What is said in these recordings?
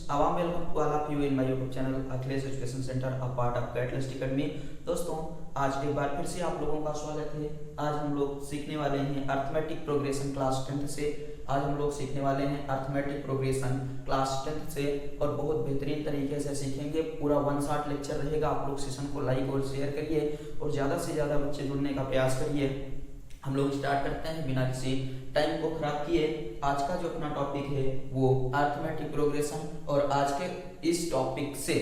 a warm welcome to all of you in my YouTube channel Akhilesh education centre, a part of Catalyst Academy। दोस्तों, आज एक बार फिर से आप लोगों का स्वागत है। आज हम लोग सीखने वाले हैं अर्थमेटिक प्रोग्रेशन क्लास 10th से। आज हम लोग सीखने वाले हैं अर्थमेटिक प्रोग्रेशन क्लास 10th से और बहुत बेहतरीन तरीके से सीखेंगे। पूरा 1 शॉट लेक्चर रहेगा। आप लोग सेशन को लाइक और शेयर करिए और ज़्यादा से ज़्यादा बच्चे जुड़ने का प्रयास करिए। हम लोग स्टार्ट करते हैं बिना किसी टाइम को खराब किए। आज का जो अपना टॉपिक है वो अर्थमेटिक प्रोग्रेशन, और आज के इस टॉपिक से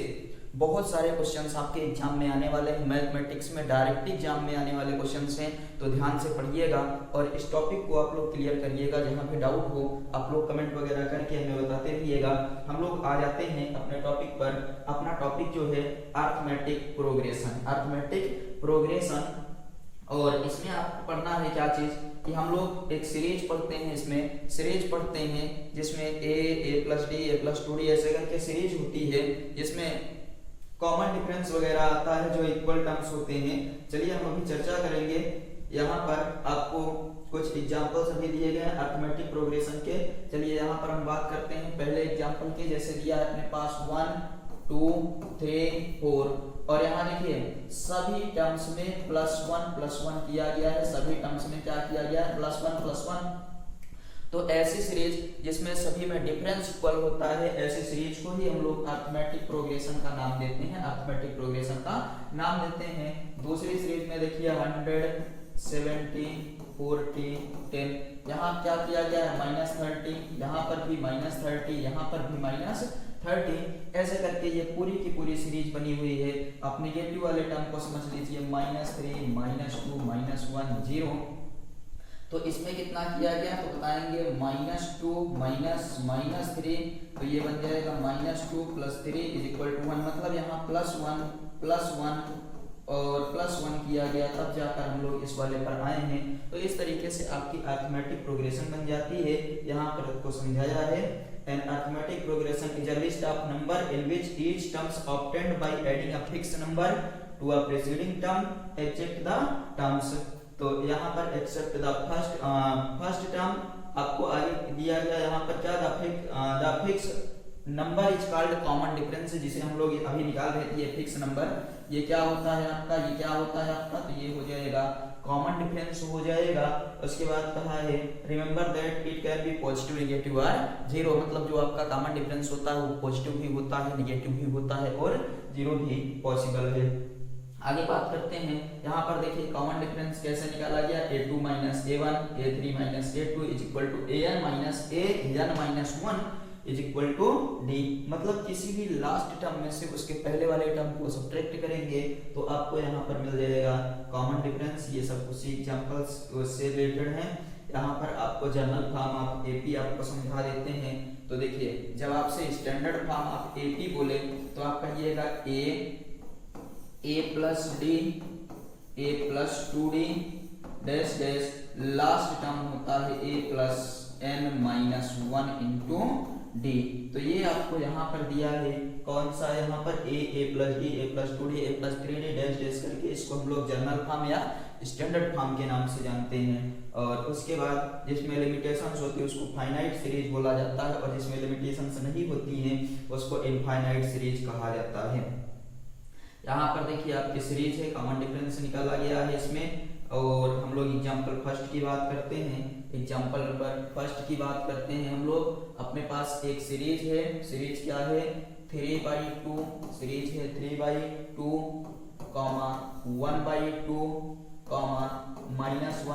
बहुत सारे क्वेश्चंस आपके एग्जाम में आने वाले हैं। मैथमेटिक्स में डायरेक्ट एग्जाम में आने वाले क्वेश्चंस हैं, तो ध्यान से पढ़िएगा और इस टॉपिक को आप लोग क्लियर करिएगा। जहाँ पे डाउट हो आप लोग कमेंट वगैरह करके हमें बताते रहिएगा। हम लोग आ जाते हैं अपने टॉपिक पर। अपना टॉपिक जो है अर्थमेटिक प्रोग्रेशन। अर्थमेटिक प्रोग्रेशन, और इसमें आपको पढ़ना है क्या चीज कि हम लोग एक सीरीज पढ़ते हैं। इसमें सीरीज पढ़ते हैं जिसमें a plus D a plus 2d ऐसे करके सीरीज होती है, जिसमें कॉमन डिफरेंस वगैरह आता है जो इक्वल टर्म्स होते हैं। चलिए हम अभी चर्चा करेंगे। यहाँ पर आपको कुछ एग्जांपल्स अभी दिए गए हैं अर्थमेटिक प्रोग्रेशन के। चलिए यहाँ पर हम बात करते हैं पहले एग्जांपल की। जैसे दिया है अपने पास 1 2 3 4, और यहाँ देखिए सभी टर्म्स में +1 किया गया है। सभी टर्म्स में क्या किया गया है? +1। तो ऐसी सीरीज जिसमें सभी में डिफरेंस इक्वल होता है, ऐसी सीरीज को ही हम लोग अर्थमेटिक प्रोग्रेशन का नाम देते हैं। अर्थमेटिक प्रोग्रेशन का नाम देते हैं। दूसरी सीरीज में देखिए 100 70 40 10, यहाँ क्या किया गया है? -30, यहाँ पर भी -30, यहाँ पर भी -30, ऐसे करके ये पूरी की पूरी सीरीज बनी हुई है। आप नेगेटिव वाले टर्म को समझ लीजिए -3 -2 -1 0। तो इसमें कितना किया गया तो बताएंगे -2 -3, तो ये बन जाएगा -2 + 3 = 1। मतलब यहाँ +1 और +1 किया गया, तब जाकर हम लोग इस वाले पर आए हैं। तो इस तरीके से आपकी अर्थमेटिक प्रोग्रेशन बन जाती है। यहाँ पर आपको समझाया है an arithmetic progression is a list of number in which each terms obtained by adding a fixed number to a preceding term except the terms। तो यहाँ पर except the first term आपको आगे दिया गया। यहाँ पर क्या the fixed number is called common difference, जिसे हम लोग अभी निकाल रहे थे। ये फिक्स नंबर ये क्या होता है आपका? ये क्या होता है आपका? तो ये हो जाएगा कॉमन डिफरेंस हो जाएगा। उसके बाद कहा है remember that it can be positive negative और जीरो। मतलब जो आपका कॉमन डिफरेंस होता है वो पॉजिटिव भी होता है, नेगेटिव भी होता है और जीरो भी पॉसिबल है। आगे बात करते हैं। यहाँ पर देखिए कॉमन डिफरेंस कैसे निकाला गया? a2 - a1 a3 - a2 = an - a1 = d। मतलब किसी भी लास्ट टर्म में से उसके पहले वाले टर्म को सब्ट्रैक्ट करेंगे तो आपको यहाँ पर मिल जाएगा कॉमन डिफरेंस। ये सब कुछ एग्जांपल्स से रिलेटेड हैं। यहाँ पर आपको जनरल फॉर्म ऑफ एपी आपको समझा देते हैं। तो देखिए जब आपसे स्टैंडर्ड फॉर्म ऑफ एपी बोले तो आप कहिएगा a + d a + 2d dash dash, last term होता है a + n - 1 * d। तो ये आपको यहाँ पर दिया है। कौन सा? यहाँ पर a + d a + 2d a + 3d dash dash करके, इसको हम लोग जनरल फॉर्म या स्टैंडर्ड फॉर्म के नाम से जानते हैं। और उसके बाद जिसमें लिमिटेशंस होती है उसको फाइनाइट सीरीज बोला जाता है, और जिसमें लिमिटेशंस नहीं होती हैं उसको इनफाइनाइट सीरीज कहा जाता है। यहाँ पर देखिए आपकी सीरीज है, कॉमन डिफरेंस निकाला गया है इसमें। और हम लोग एग्जाम्पल फर्स्ट की बात करते हैं। एग्जाम्पल नंबर फर्स्ट की बात करते हैं हम लोग। अपने पास एक सीरीज है। सीरीज क्या है? 3/2 सीरीज है। 3/2, (1/2), (-1/2),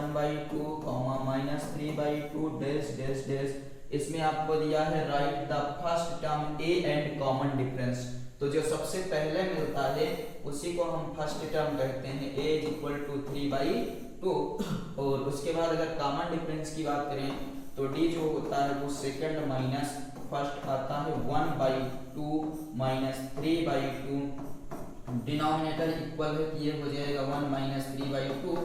(-3/2) डैश डैश डैश। इसमें आपको दिया है right the first term a and common difference. तो जो सबसे पहले मिलता है उसी को हम फर्स्ट टर्म कहते हैं। a = 3/2। और उसके बाद अगर कॉमन डिफरेंस की बात करें तो d जो होता है वो सेकंड माइनस फर्स्ट आता है। 1/2 - 3/2, डिनोमिनेटर इक्वल है तो ये हो जाएगा 1 - 3/2,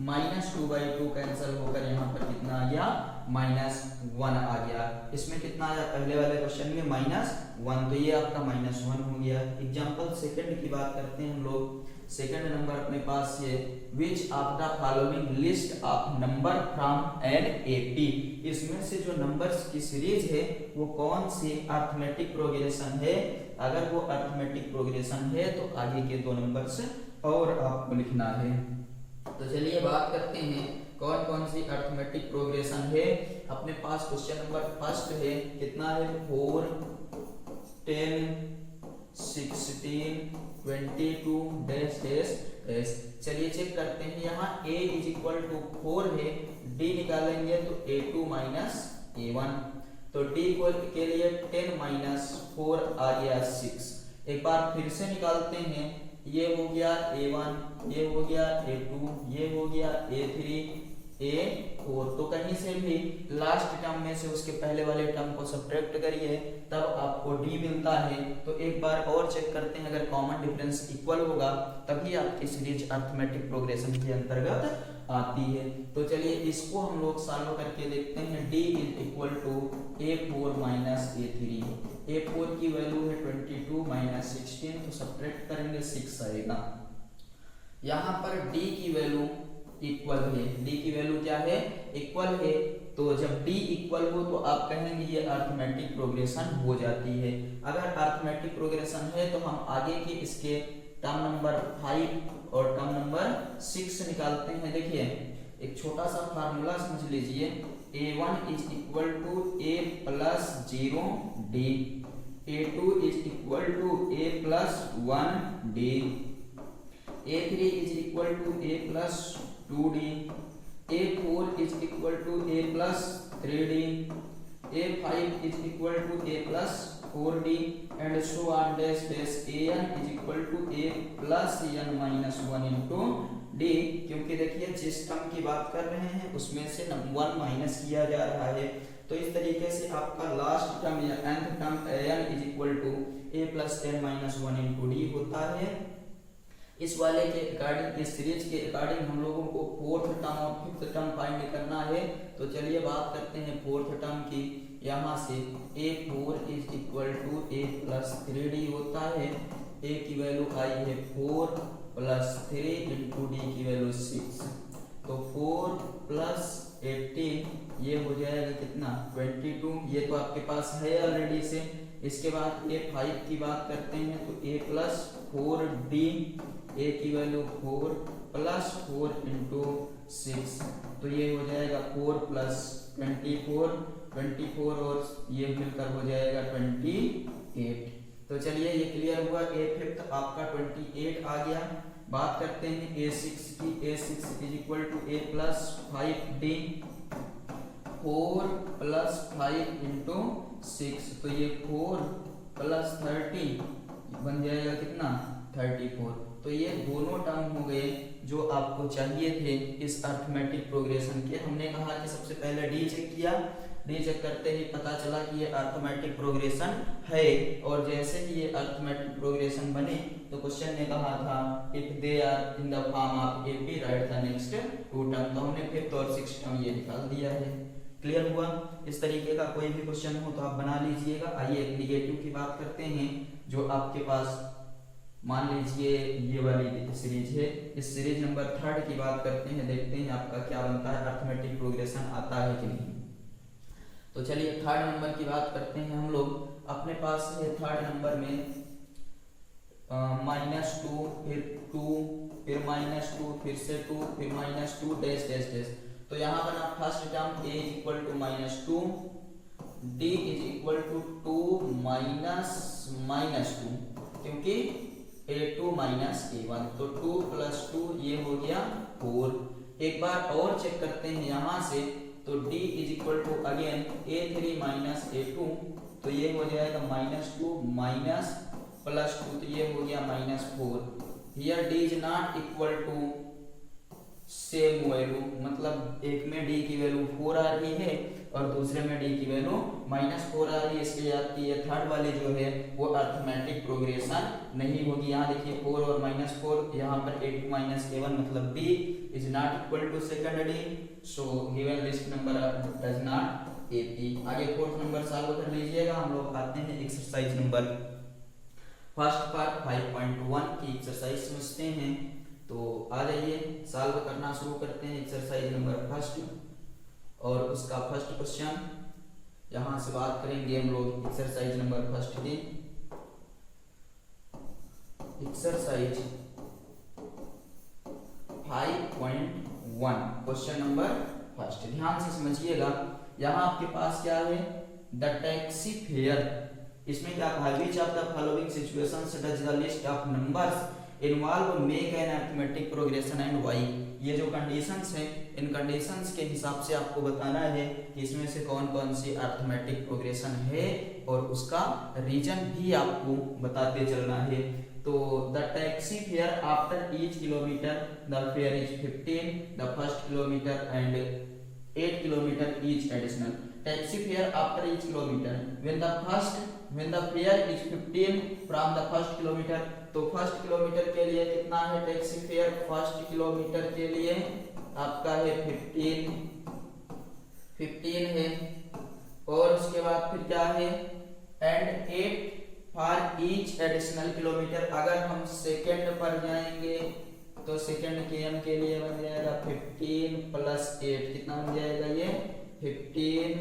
-2/2 कैंसिल होकर यहाँ पर कितना आ गया? -1 आ गया। इसमें कितना आया पहले वाले क्वेश्चन में -1, तो ये आपका -1 हो गया। एग्जांपल सेकंड की बात करते हैं हम लोग। सेकंड नंबर अपने पास ये विच of the following list of number from an AP, इसमें से जो नंबर्स की सीरीज है वो कौन सी अरिथमेटिक प्रोग्रेशन है। अगर वो अरिथमेटिक प्रोग्रेशन है तो आगे के दो नंबर्स और आपको लिखना है। तो चलिए बात करते हैं कौन कौन सी अरिथमेटिक प्रोग्रेशन है। अपने पास क्वेश्चन नंबर फर्स्ट है, कितना है 4 10 16 22 डैश डैश डैश। चलिए चेक करते हैं, यहाँ a इज इक्वल टू 4 है, d निकालेंगे तो a2 माइनस a1, तो d के लिए 10 माइनस 4 आ गया 6। एक बार फिर से निकालते हैं, ये हो गया a1, ये हो गया a2, ये हो गया a3 a4, तो कहीं से भी लास्ट टर्म में से उसके पहले वाले टर्म को सब्ट्रैक्ट करिए तब आपको d मिलता है। तो एक बार और चेक करते हैं, अगर कॉमन डिफरेंस इक्वल होगा तभी आपकी सीरीज अरिथमेटिक प्रोग्रेशन के अंतर्गत आती है। तो चलिए इसको हम लोग सॉल्व करके देखते हैं। d is equal to a4 minus a3, a4 की वैल्यू है 22 माइनस 16, तो सब्ट्रैक्ट करेंगे 6 आएगा। यहाँ पर d की वैल्यू इक्वल है, d की वैल्यू क्या है इक्वल है, तो जब d इक्वल हो तो आप कहेंगे ये अरिथमेटिक प्रोग्रेशन हो जाती है। अगर अरिथमेटिक प्रोग्रेशन है तो हम आगे के इसके टर्म नंबर 5 और टर्म नंबर 6 निकालते हैं। देखिए एक छोटा सा फार्मूला समझ लीजिए, a1 is equal to a plus 0d, a2 is equal to a plus 1d, a3 is equal to a plus 2d, a4 is equal to a plus 3d, a5 is equal to a plus 4d and so on dash dash, an is equal to a plus n minus 1 into d, क्योंकि देखिए जिस term की बात कर रहे हैं उसमें से 1 माइनस किया जा रहा है, तो इस तरीके से आपका लास्ट टर्म या nth term an is equal to a plus n minus 1 into d होता है। इस वाले के अकॉर्डिंग, इस सीरीज के अकॉर्डिंग हम लोगों को फोर्थ टर्म और फिफ्थ टर्म फाइंड करना है। तो चलिए बात करते हैं फोर्थ टर्म की। यहाँ से a4 is equal to a plus 3d होता है, a की वैल्यू आई है 4 प्लस 3 इंटू d की वैल्यू 6, तो 4 प्लस 18 ये हो जाएगा कितना 22, ये तो आपके पास है ऑलरेडी से। इसके बाद a5 की बात करते हैं तो a प्लस 4d, a की वैल्यू 4 प्लस 4 इंटू 6, तो ये हो जाएगा 4 प्लस 24 और ये मिलकर हो जाएगा 28। तो चलिए ये क्लियर हुआ, a फिफ्थ आपका 28 आ गया। बात करते हैं a6 की, a6 is equal to a plus 5d, 4 plus 5 into 6, तो ये 4 प्लस 30 बन जाएगा कितना 34। तो ये दोनों टर्म हो गए जो आपको चाहिए थे इस अरिथमेटिक प्रोग्रेशन के। हमने कहा कि सबसे पहले डी चेक किया, डी चेक करते ही पता चला कि ये अरिथमेटिक प्रोग्रेशन है, और जैसे ही ये अरिथमेटिक प्रोग्रेशन बने तो क्वेश्चन ने कहा था if they are in the form of AP write the next two term, तो हमने फिफ्थ और सिक्स्थ टर्म ये निकाल दिया है। क्लियर हुआ। इस तरीके का कोई भी क्वेश्चन हो तो आप बना लीजिएगा। आइए एक निगेटिव की बात करते हैं, जो आपके पास मान लीजिए ये वाली सीरीज है, इस सीरीज नंबर 3 की बात करते हैं, देखते हैं आपका क्या बनता है, अरिथमेटिक प्रोग्रेशन आता है कि नहीं। तो चलिए 3rd नंबर की बात करते हैं हम लोग। अपने पास है 3rd नंबर में -2 फिर 2 फिर -2 फिर से 2 फिर -2 डैश डैश डैश। तो यहाँ बना first term a is equal to -2, d is equal to 2 minus 2, क्योंकि a2 माइनस a1, तो 2 प्लस 2 ये हो गया 4। एक बार और चेक करते हैं यहाँ से, तो d is equal to again a3 minus a2, तो ये हो जाएगा -2 माइनस +2, तो ये हो गया -4। Here d is not equal to same value, मतलब एक में डी की वैल्यू 4 आ रही है और दूसरे में डी की वैल्यू -4 आ रही है, इसलिए आपकी ये थर्ड वाली जो है वो अर्थमेटिक प्रोग्रेशन नहीं होगी। यहाँ देखिए 4 और -4, यहाँ पर a2 - a1 मतलब b is not equal to second D, so given list number does not AP। आगे फोर्थ नंबर सॉल्व कर लीजिएगा। हम लोग आते हैं एक्सरसाइज नंबर फर्स्ट पार्ट 5.1 की एक्सरसाइज समझते हैं। तो आ जाइए सॉल्व करना शुरू करते हैं एक्सरसाइज नंबर फर्स्ट, और उसका फर्स्ट क्वेश्चन यहाँ से बात करेंगे हम लोग एक्सरसाइज नंबर फर्स्ट की। एक्सरसाइज 5.1 क्वेश्चन नंबर फर्स्ट, ध्यान से समझिएगा। यहाँ आपके पास क्या है, द टैक्सी फेयर, इसमें क्या कहा, which of the following situations does the list of numbers involve make an arithmetic progression and why. ये जो कंडीशंस हैं, इन कंडीशंस के हिसाब से आपको बताना है कि इसमें से कौन कौन सी अरिथमेटिक प्रोग्रेशन है और उसका रीजन भी आपको बताते चलना है। तो the taxi fare after each kilometre the fair is 15, the first kilometre and 8 kilometre each additional. Taxi fare after each kilometre, when the fare is 15 from the first kilometer, तो फर्स्ट किलोमीटर के लिए कितना है taxi fare, first kilometre के लिए आपका है 15 है, और उसके बाद फिर क्या है and 8 for each additional kilometre. अगर हम सेकंड पर जाएंगे तो सेकंड केएम के लिए बन जाएगा 15 + 8, कितना बन जाएगा ये 15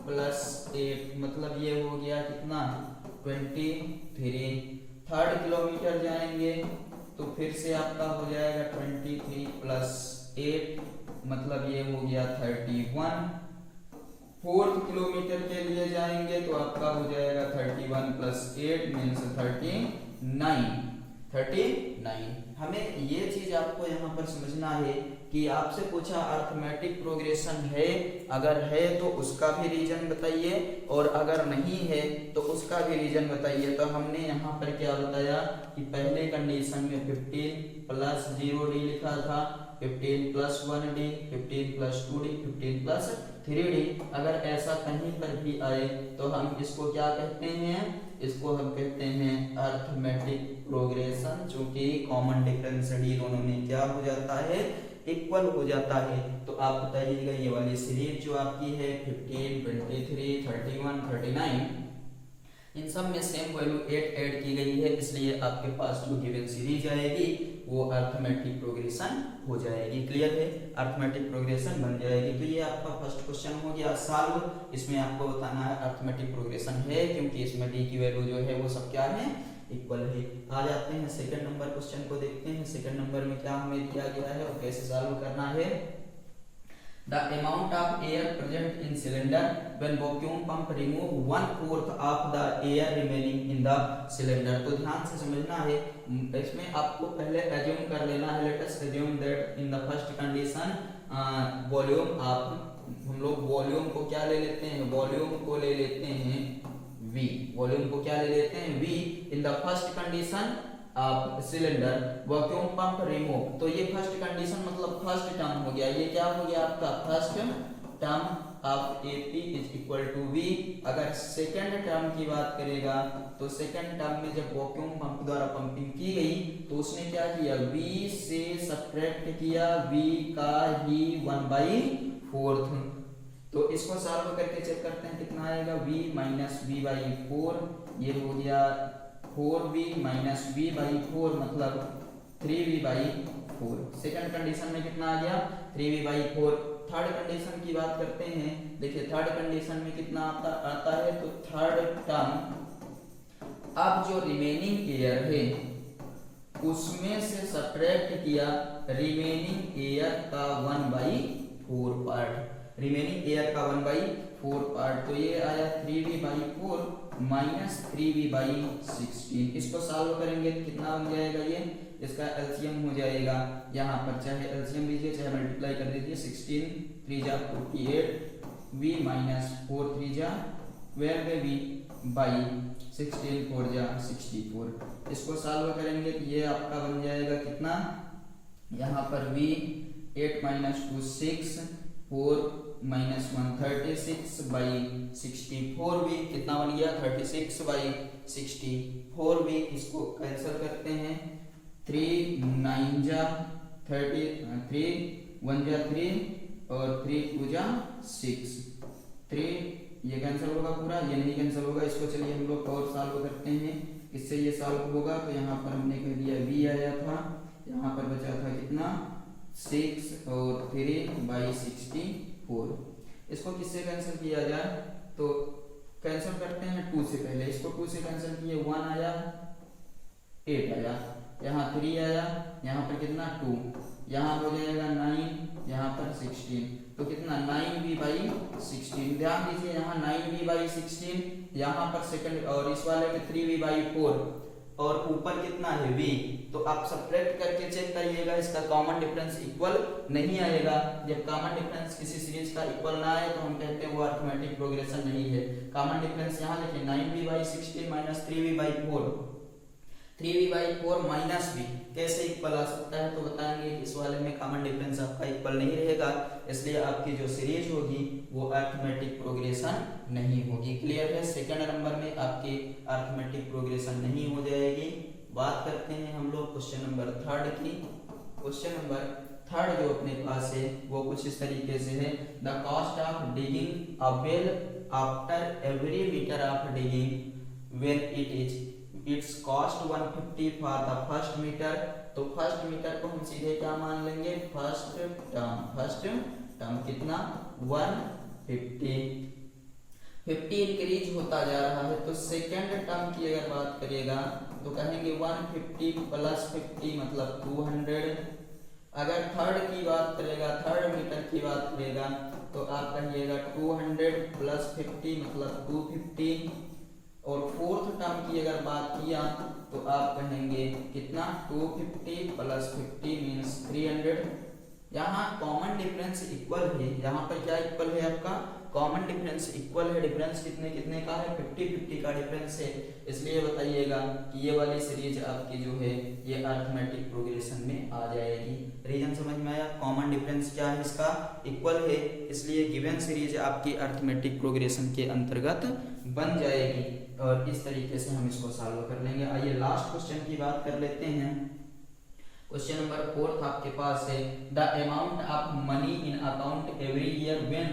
+ 8, मतलब ये हो गया कितना 23। थर्ड किलोमीटर जाएंगे तो फिर से आपका हो जाएगा 23 + 8, मतलब ये हो गया 31। फोर्थ किलोमीटर के लिए जाएंगे तो आपका हो जाएगा 31 + 8 मीन्स 39। हमें ये चीज आपको यहाँ पर समझना है कि आपसे पूछा अरिथमेटिक प्रोग्रेशन है, अगर है तो उसका भी रीजन बताइए, और अगर नहीं है तो उसका भी रीजन बताइए। तो हमने यहाँ पर क्या बताया कि पहले कंडीशन में 15 + 0d लिखा था, 15 + 1d, 15 + 2d, 15 + 3d। अगर ऐसा कहीं पर भी आए तो हम इसको क्या कहते हैं, इसको हम कहते हैं अरिथमेटिक प्रोग्रेशन, चूंकि कॉमन डिफरेंस डी दोनों में क्या हो जाता है, इक्वल हो जाता है। तो आप बताइएगा ये वाली सीरीज जो आपकी है 15, 23, 31, 39, इन सब में सेम वैल्यू 8 ऐड की गई है, इसलिए आपके पास जो गिवन सीरीज आएगी वो अरिथमेटिक प्रोग्रेशन हो जाएगी। क्लियर है, अरिथमेटिक प्रोग्रेशन बन जाएगी। तो ये आपका फर्स्ट क्वेश्चन हो गया सॉल्व। इसमें आपको बताना है अरिथमेटिक प्रोग्रेशन है, क्योंकि इसमें डी की वैल्यू जो है वो सब क्या है, इक्वल है। आ जाते हैं सेकंड नंबर क्वेश्चन को देखते हैं। सेकंड नंबर में क्या हमें दिया गया है और कैसे सॉल्व करना है। The amount of air present in cylinder when vacuum pump remove 1/4 of the air remaining in the cylinder। तो ध्यान से समझना है, इसमें आपको पहले assume कर लेना है। Let us assume that in the first condition volume, हम लोग वॉल्यूम को क्या ले लेते हैं, वॉल्यूम को ले लेते हैं V, वॉल्यूम को क्या ले लेते हैं V। In the first condition cylinder vacuum pump remove, तो ये फर्स्ट कंडीशन मतलब फर्स्ट टर्म हो गया। ये क्या हो गया आपका first term of AP is equal to V। अगर सेकंड टर्म की बात करेगा तो सेकंड टर्म में जब वैक्यूम पंप द्वारा पंपिंग की गई तो उसने क्या किया, V से सब्ट्रैक्ट किया V का ही 1/4। तो इसको सॉल्व करके चेक करते हैं कितना आएगा, V - V/4, ये हो गया 4V - V/4 मतलब 3V/4। सेकंड कंडीशन में कितना आ गया 3V/4। थर्ड कंडीशन की बात करते हैं, देखिए थर्ड कंडीशन में कितना आता है, तो थर्ड टर्म अब जो रिमेनिंग एयर है उसमें से सब्ट्रैक्ट किया रिमेनिंग एयर का 1/4 पार्ट, रिमेनिंग एयर का 1/4 पार्ट, तो ये आया 3V/4 - 3V/16। इसको सॉल्व करेंगे कितना बन जाएगा, ये इसका एलसीएम हो जाएगा, यहाँ पर चाहे एलसीएम लीजिए चाहे मल्टीप्लाई कर दीजिए, 16 3 जा 48, V - 4 3 जा 12V/16 4 जा 64। इसको सॉल्व करेंगे तो ये आपका बन जाएगा कितना यहाँ पर v 8 minus 2 6 4 minus 1 36 by 64v कितना बन गया 36 बाई 64v। इसको कैंसिल करते हैं 3 9 जा 30 3 1 जा 3 और 3 2 जा 6 3 ये कैंसिल होगा पूरा, ये नहीं कैंसिल होगा। इसको चलिए हम लोग और सॉल्व करते हैं, इससे ये सॉल्व होगा। तो यहाँ पर हमने कह दिया v आया था, यहाँ पर बचा था कितना 6 और 3 बाई 64। इसको किससे कैंसिल किया जाए तो कैंसिल करते हैं 2 से पहले। इसको 2 से कैंसिल किए 1 आया 8 आया, यहाँ 3 आया, यहाँ पर कितना 2, यहाँ हो जाएगा 9, यहाँ पर 16 तो कितना 9v बाई 16। ध्यान दीजिए यहाँ 9v बाई 16, यहाँ पर सेकंड और इस वाले में 3v बाई 4 और ऊपर कितना है v। तो आप सब्ट्रैक्ट करके चेक करिएगा, इसका कॉमन डिफरेंस इक्वल नहीं आएगा। जब कॉमन डिफरेंस किसी सीरीज का इक्वल ना आए तो हम कहते हैं वो अरिथमेटिक प्रोग्रेशन नहीं है। कॉमन डिफरेंस यहाँ लिखिए 9v by 16 minus 3v by 4, 3v by 4 minus v कैसे इक्वल आ सकता है तो बताएंगे। इस वाले में कॉमन डिफरेंस आपका इक्वल नहीं रहेगा, इसलिए आपकी जो सीरीज होगी वो अरिथमेटिक प्रोग्रेशन नहीं होगी। क्लियर है। सेकंड नंबर में आपकी अरिथमेटिक प्रोग्रेशन नहीं हो जाएगी। बात करते हैं हम लोग क्वेश्चन नंबर 3 की। क्वेश्चन नंबर 3 जो अपने पास है वो कुछ इस तरीके से है। The cost of digging a well after every metre of digging when it is its cost 150 for the first metre. तो फर्स्ट मीटर को हम सीधे क्या मान लेंगे फर्स्ट टर्म कितना 150 इंक्रीज होता जा रहा है। तो सेकेंड टर्म की अगर बात करेगा तो कहेंगे 150 प्लस 50 मतलब 200। अगर थर्ड की बात करेगा थर्ड मीटर की बात करेगा तो आप कहिएगा 200 प्लस 50 मतलब 250। और फोर्थ टर्म की अगर बात किया तो आप कहेंगे कितना 250 प्लस 50 मीन्स 300। यहाँ कॉमन डिफरेंस इक्वल है, यहाँ पर क्या इक्वल है आपका कॉमन डिफरेंस इक्वल है। डिफरेंस कितने कितने का है 50-50 का डिफरेंस है। इसलिए बताइएगा कि ये वाली सीरीज आपकी जो है ये अरिथमेटिक प्रोग्रेशन में आ जाएगी। रीजन समझ में आया। कॉमन डिफरेंस क्या है इसका इक्वल है, इसलिए गिवन सीरीज आपकी अरिथमेटिक प्रोग्रेशन के अंतर्गत बन जाएगी। और इस तरीके से हम इसको सॉल्व कर लेंगे। आइए लास्ट क्वेश्चन की बात कर लेते हैं। क्वेश्चन नंबर 4 आपके पास है the amount of money in account every year when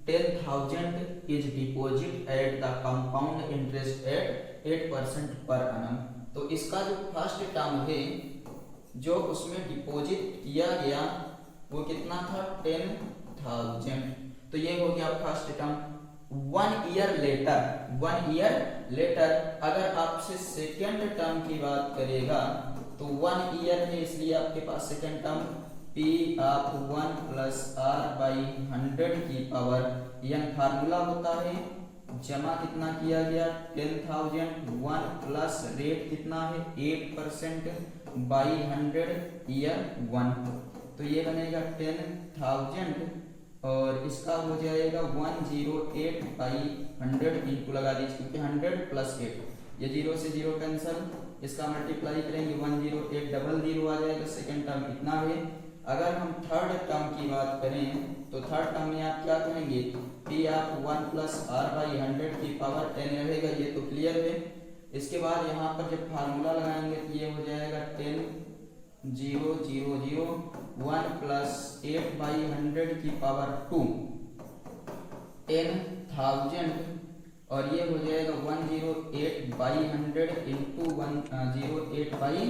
10,000 is deposit at the compound interest eight 8% पर annum। तो इसका जो फर्स्ट टर्म है जो उसमें डिपॉजिट किया गया वो कितना था 10,000। तो ये हो गया फर्स्ट टर्म। 1 ईयर लेटर अगर आपसे सेकेंड टर्म की बात करेगा तो 1 ईयर है, इसलिए आपके पास second term P of 1 plus R by 100 की पावर n फार्मूला होता है। जमा कितना किया गया 10,000 1 प्लस रेट कितना है 8% बाई 100 ईयर 1। तो ये बनेगा 10,000 और इसका हो जाएगा 108 बाई 100 इनटू लगा दीजिए क्योंकि 100 प्लस 8 ये 0 से 0 कैंसिल। इसका मल्टीप्लाई करेंगे 108 डबल 0 आ जाएगा। सेकेंड टर्म कितना है। अगर हम थर्ड टर्म की बात करें तो थर्ड टर्म में आप क्या कहेंगे P of 1 plus R by 100 की पावर 10 रहेगा। ये तो क्लियर है। इसके बाद यहाँ पर जब फार्मूला लगाएंगे तो ये हो जाएगा 10,000 1 प्लस 8 बाई 100 की पावर 2 10,000 और ये हो जाएगा 108 बाई 100 इंटू 108 बाई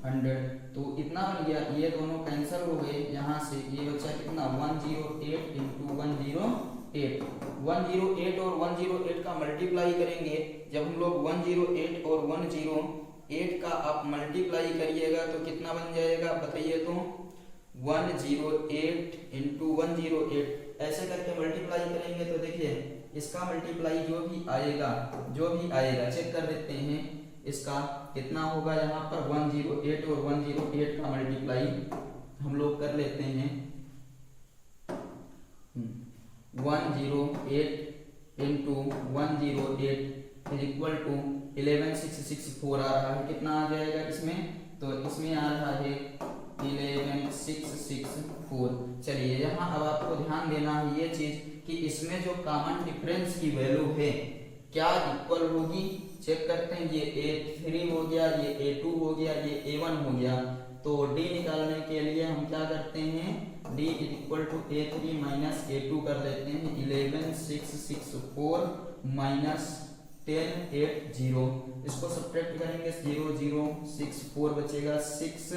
100। तो इतना बन गया। ये दोनों कैंसिल हो गए, यहाँ से ये बचा कितना 108 इंटू 108। 108 और 108 का मल्टीप्लाई करेंगे। जब हम लोग 108 और 108 का आप मल्टीप्लाई करिएगा तो कितना बन जाएगा बताइए तो 108 इंटू 108 ऐसे करके मल्टीप्लाई करेंगे तो देखिए इसका मल्टीप्लाई जो भी आएगा चेक कर देते हैं इसका कितना होगा। यहाँ पर 108 और 108 का मल्टीप्लाई हम लोग कर लेते हैं 108 इंटू 108 इज इक्वल टू 11664 आ रहा है। कितना आ जाएगा इसमें तो इसमें आ रहा है 11 6 6 4। चलिए यहाँ अब आपको ध्यान देना है ये चीज कि इसमें जो कॉमन डिफरेंस की वैल्यू है क्या इक्वल होगी। चेक करते हैं, ये A3 हो गया, ये A2 हो गया, ये A1 हो गया। तो D निकालने के लिए हम क्या करते हैं, D is equal to A3 minus A2 कर लेते हैं। 11 6 6 4 माइनस 10 8 0। इसको सब्ट्रैक्ट करेंगे 0 0 6 4 बचेगा, 6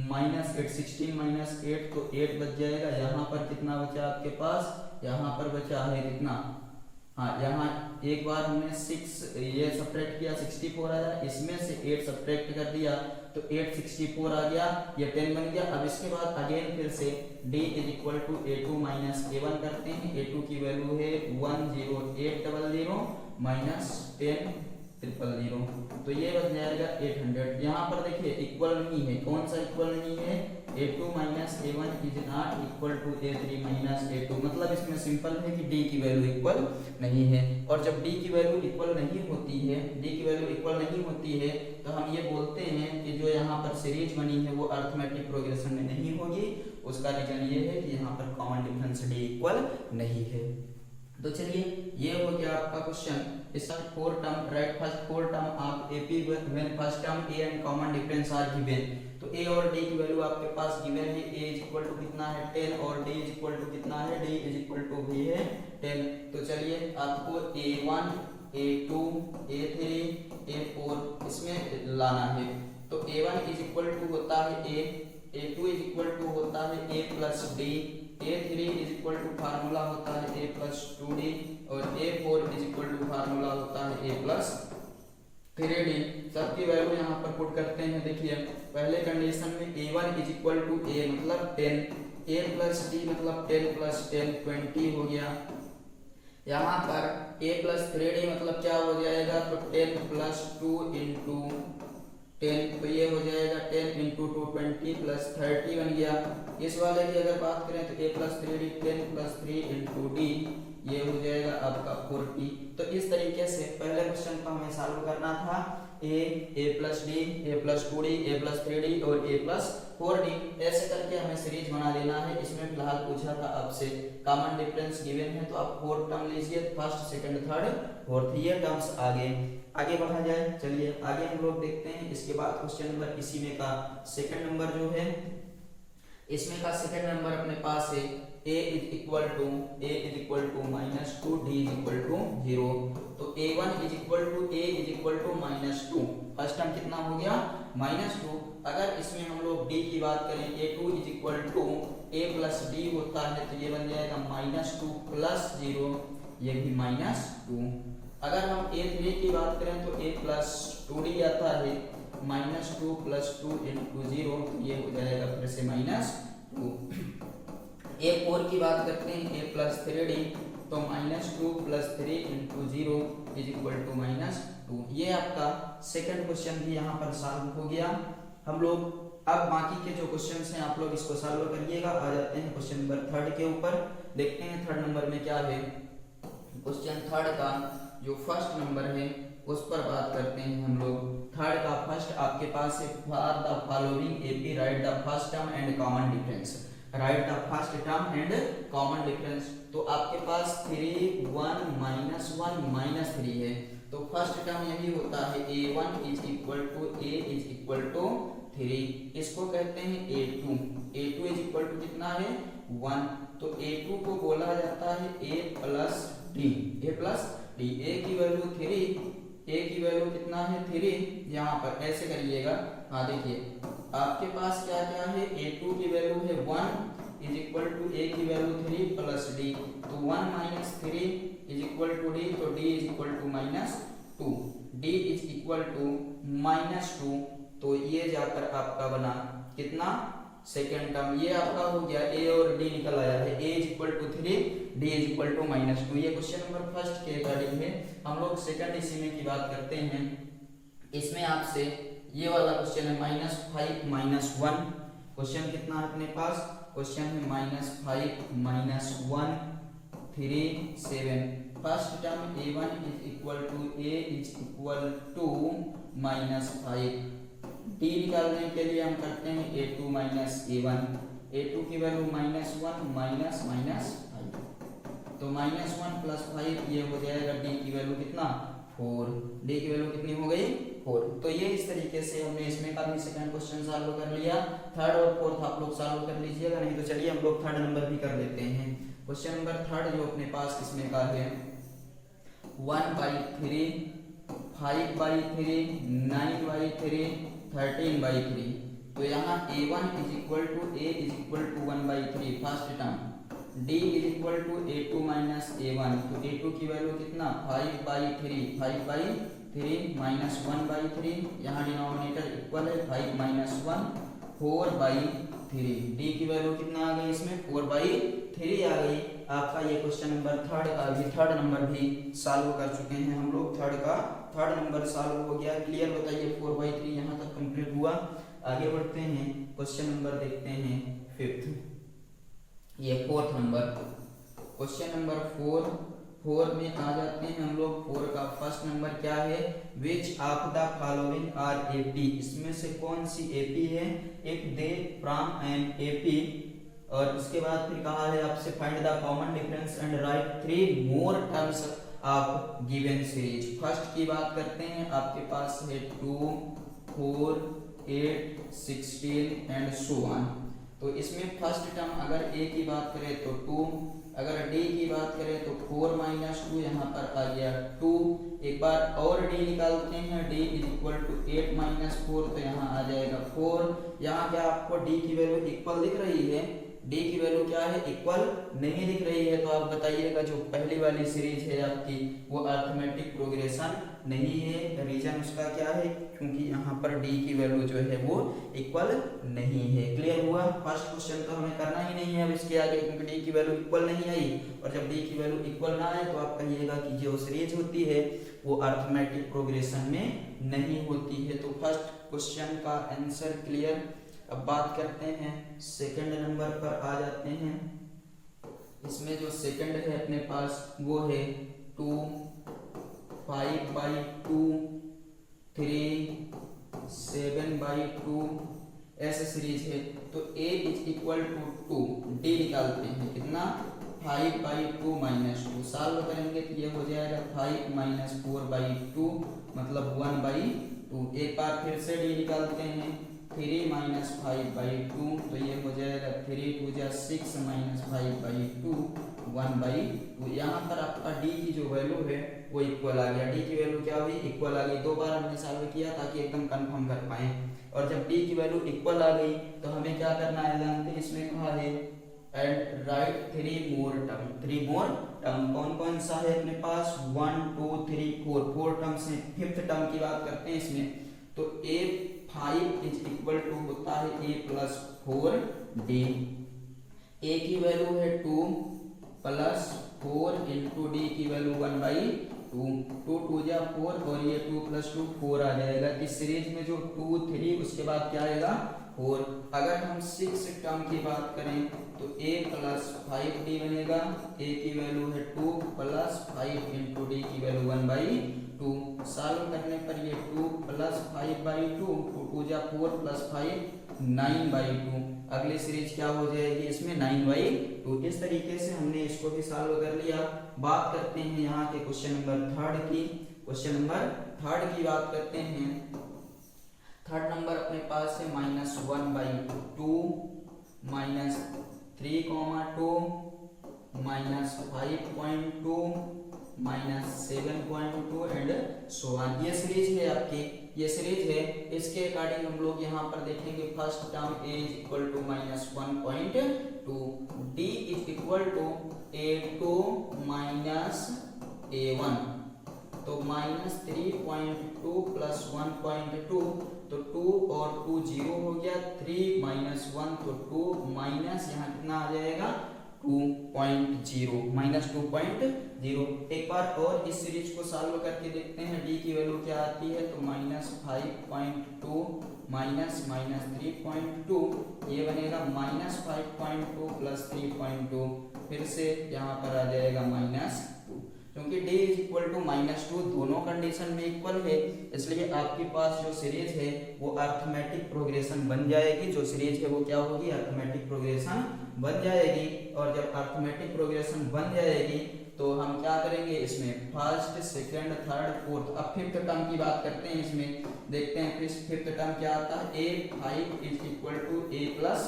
माइनस 8 16 माइनस 8 तो 8 बच जाएगा। यहाँ पर कितना बचा आपके पास, यहाँ पर बचा है कितना, हाँ यहाँ एक बार हमने 6 ये सब्ट्रैक्ट किया 64 आया, इसमें से 8 सब्ट्रैक्ट कर दिया तो 8 64 आ गया, ये 10 बन गया। अब इसके बाद अगेन फिर से D is equal to A2 minus A1 करते हैं। A2 की वैल्यू है 10800 माइनस 10 000, तो ये बन जाएगा 800। यहाँ पर देखिए इक्वल नहीं है, कौन सा इक्वल नहीं है, A2 minus A1 is not equal to A3 minus A2, मतलब इसमें सिंपल है कि D की वैल्यू इक्वल नहीं है। और जब D की वैल्यू इक्वल नहीं होती है, D की वैल्यू इक्वल नहीं होती है तो हम ये बोलते हैं कि जो यहाँ पर सीरीज बनी है वो अर्थमेटिक प्रोग्रेशन में नहीं होगी। उसका रीजन ये है कि यहाँ पर कॉमन डिफरेंस D इक्वल नहीं है। तो चलिए ये हो गया आपका क्वेश्चन। इसका 4 टर्म राइट, फर्स्ट 4 टर्म आप AP when first term A and common difference are given. तो A और D की वैल्यू आपके पास गिवन है, A इज इक्वल टू कितना है 10 और D इज इक्वल टू कितना है, D इज इक्वल टू भी है 10। तो चलिए आपको A1 A2 A3 A4 इसमें लाना है। तो A1 इज इक्वल टू होता है A, A2 is equal to होता है A plus D, A3 is equal to formula होता है A प्लस 2D और A4 is equal to formula होता है A प्लस 3D। सबकी वैल्यू यहाँ पर पुट करते हैं। देखिए पहले कंडीशन में A1 is equal to A मतलब 10, A प्लस D मतलब 10 प्लस 10 20 हो गया। यहाँ पर A प्लस 3D मतलब क्या हो जाएगा, तो 10 प्लस 2 इंटू 10, तो ये हो जाएगा 10 इंटू 2 20 प्लस 30 बन गया। इस वाले की अगर बात करें तो A plus 3D 10 plus 3 into D, ये हो जाएगा आपका 40। तो इस तरीके से पहले क्वेश्चन को हमें सॉल्व करना था, A plus D, A plus 2D, A plus 3D और A प्लस 4D, ऐसे करके हमें सीरीज बना देना है। इसमें फिलहाल पूछा था आपसे कॉमन डिफरेंस गिवन है तो आप 4 टर्म लीजिए, फर्स्ट सेकंड थर्ड फोर्थ, ये टर्म्स आगे बढ़ा जाए। चलिए आगे हम लोग देखते हैं। इसके बाद क्वेश्चन नंबर इसी में का सेकंड नंबर जो है, इसमें का सेकंड नंबर अपने पास है A is equal to minus 2 D is equal to 0। तो A1 is equal to A is equal to minus 2, first term कितना हो गया माइनस 2। अगर इसमें हम लोग D की बात करें, A2 is equal to A plus D होता है तो ये बन जाएगा माइनस 2 प्लस 0, ये भी माइनस 2। अगर हम A3 की बात करें तो A प्लस 2D आता है, माइनस 2 प्लस 2 इंटू 0, तो ये हो जाएगा फिर से माइनस 2। A4 की बात करते हैं, A प्लस 3D तो minus 2 plus 3 into 0 is equal to minus 2। ये आपका सेकंड क्वेश्चन भी यहाँ पर सॉल्व हो गया। हम लोग अब बाकी के जो क्वेश्चंस हैं आप लोग इसको सॉल्व करिएगा। आ जाते हैं क्वेश्चन नंबर थर्ड के ऊपर, देखते हैं थर्ड नंबर में क्या है। क्वेश्चन थर्ड का जो फर्स्ट नंबर है उस पर बात करते हैं हम लोग। थर्ड का फर्स्ट आपके पास है, for the following AP right the first term and common difference, right the first term and common difference. तो आपके पास 3 1 माइनस 1 माइनस 3 है, तो फर्स्ट टर्म यही होता है A1 is equal to A is equal to 3, इसको कहते हैं A2। A2 is equal to कितना है 1, तो A2 को बोला जाता है A plus D, A plus D। A की वैल्यू 3, A की वैल्यू कितना है 3, यहाँ पर ऐसे करिएगा। हाँ देखिए आपके पास क्या क्या है, A2 की वैल्यू है 1 इज इक्वल टू A की वैल्यू 3 प्लस D, तो 1 minus 3 is equal to D, तो D is equal to minus 2, D is equal to minus 2। तो ये जाकर आपका बना कितना सेकेंड टर्म, ये आपका हो गया A और D निकल आया है, A is equal to 3 D is equal to minus 2। ये क्वेश्चन नंबर फर्स्ट के अकॉर्डिंग है। हम लोग सेकंड इसी में की बात करते हैं। इसमें आपसे ये वाला क्वेश्चन है -5 -1। क्वेश्चन कितना है अपने पास, क्वेश्चन है -5 -1 3 7। First term A1 is equal to A is equal to -5, D निकालने के लिए हम करते हैं a2 माइनस a1, a2 की वैल्यू -1 माइनस माइनस 5, तो -1 प्लस 5 ये हो जाएगा डी की वैल्यू कितना 4, डी की वैल्यू कितनी हो गई 4। तो ये इस तरीके से हमने इसमें का भी सेकंड क्वेश्चन सॉल्व कर लिया। थर्ड और फोर्थ आप लोग सॉल्व कर लीजिएगा, नहीं तो चलिए हम लोग थर्ड नंबर भी कर लेते हैं। क्वेश्चन नंबर थर्ड जो अपने पास इसमें का है 1/3, 5/3, 9/3, 13/3। तो यहाँ a1 is equal to a is equal to 1/3 first term, d is equal to a2 minus a1, तो a2 की वैल्यू कितना 5/3, 5/3 माइनस 1/3, यहाँ डिनोमिनेटर इक्वल है 5 माइनस 1 4/3, d की वैल्यू कितना आ गई इसमें 4/3 आ गई। आपका ये क्वेश्चन नंबर थर्ड नंबर भी सॉल्व कर चुके हैं हम लोग। थर्ड नंबर सॉल्व हो गया। क्लियर बताइए 4/3 यहाँ तक कंप्लीट हुआ। आगे बढ़ते हैं, क्वेश्चन नंबर देखते हैं फिफ्थ, ये फोर्थ नंबर। क्वेश्चन नंबर 4 में आ जाते हैं हम लोग। 4 का फर्स्ट नंबर क्या है, which of the following are AP, इसमें से कौन सी एपी है, एक दे फ्रॉम एन एपी। और उसके बाद फिर कहा है आपसे find the common difference and right 3 more terms of given series. First की बात करते हैं, आपके पास है 2, 4, 8, 16 एंड सो ऑन। तो इसमें फर्स्ट टर्म अगर ए की बात करें तो 2, अगर डी की बात करें तो 4 माइनस 2 यहाँ पर आ गया 2। एक बार और डी निकालते हैं, d is equal to 8 minus 4, तो यहाँ आ जाएगा 4। यहाँ क्या आपको डी की वैल्यू इक्वल दिख रही है, डी की वैल्यू क्या है इक्वल नहीं दिख रही है, तो आप बताइएगा जो पहली वाली सीरीज है आपकी वो अरिथमेटिक प्रोग्रेशन नहीं है। रीजन उसका क्या है, क्योंकि यहाँ पर डी की वैल्यू जो है वो इक्वल नहीं है। क्लियर हुआ। फर्स्ट क्वेश्चन तो हमें करना ही नहीं है अब इसके आगे, क्योंकि डी की वैल्यू इक्वल नहीं आई, और जब डी की वैल्यू इक्वल ना आए तो आप कहिएगा कि जो सीरीज होती है वो अरिथमेटिक प्रोग्रेशन में नहीं होती है। तो फर्स्ट क्वेश्चन का आंसर क्लियर। अब बात करते हैं सेकंड नंबर पर आ जाते हैं। इसमें जो सेकंड है अपने पास वो है 2, 5/2, 3, 7/2 ऐसे सीरीज है। तो a is equal to 2, d निकालते हैं कितना 5/2 माइनस 2, सॉल्व करेंगे तो ये हो जाएगा 5 माइनस 4/2 मतलब 1/2। एक बार फिर से d निकालते हैं 3 माइनस 5/2, तो ये हो जाएगा 3 2 जा 6 माइनस 5/2 1/2। यहाँ पर आपका d की जो वैल्यू है वो इक्वल आ गया। d की वैल्यू क्या हुई इक्वल आ गई। 2 बार हमने सॉल्व किया ताकि एकदम कंफर्म कर पाए। और जब d की वैल्यू इक्वल आ गई तो हमें क्या करना है, जानते हैं इसमें कहा है and right 3 more term. 3 more term कौन कौन सा है अपने पास 1 2 3 4 टर्म्स हैं। फिफ्थ टर्म की बात करते हैं इसमें, तो a5 इज इक्वल टू होता है a प्लस 4d। a की वैल्यू है 2 प्लस 4 इंटू डी की वैल्यू 1/2, 2 2 जा 4 और ये 2 प्लस 2 4 आ जाएगा। इस सीरीज में जो 2 3 उसके बाद क्या आएगा 4। अगर हम 6 टर्म की बात करें तो a प्लस 5d बनेगा। a की वैल्यू है 2 प्लस 5 इंटू डी की वैल्यू 1/2। सॉल्व करने पर ये 2 प्लस 5/2, 2 2 जा 4 प्लस 5 9/2। अगली सीरीज क्या हो जाएगी इसमें 9/2। इस तरीके से हमने इसको भी सॉल्व कर लिया। बात करते हैं यहाँ के क्वेश्चन नंबर थर्ड की। क्वेश्चन नंबर थर्ड की बात करते हैं। थर्ड नंबर अपने पास है -1/2 -3,2 -5.2 -7.2 एंड सो ऑन। ये सीरीज है आपकी, ये सीरीज है। इसके अकॉर्डिंग हम लोग यहाँ पर देखेंगे first term a is equal to -1.2, d is equal to a2 minus a1, तो -3.2 प्लस 1.2, तो 2 और 2 0 हो गया, 3 माइनस 1 तो 2 माइनस यहाँ कितना आ जाएगा 2.0 -2.0। एक बार और इस सीरीज को सॉल्व करके देखते हैं d की वैल्यू क्या आती है, तो -5.2 माइनस -3.2 ये बनेगा -5.2 प्लस 3.2, फिर से यहाँ पर आ जाएगा -2। क्योंकि d इज इक्वल टू -2 दोनों कंडीशन में इक्वल है, इसलिए आपके पास जो सीरीज है वो अरिथमेटिक प्रोग्रेशन बन जाएगी। जो सीरीज है वो क्या होगी, अरिथमेटिक प्रोग्रेशन बन जाएगी। और जब अरिथमेटिक प्रोग्रेशन बन जाएगी तो हम क्या करेंगे, इसमें फर्स्ट, सेकंड, थर्ड, फोर्थ। अब फिफ्थ टर्म की बात करते हैं, इसमें देखते हैं फिफ्थ टर्म क्या आता है, a5 is equal to a plus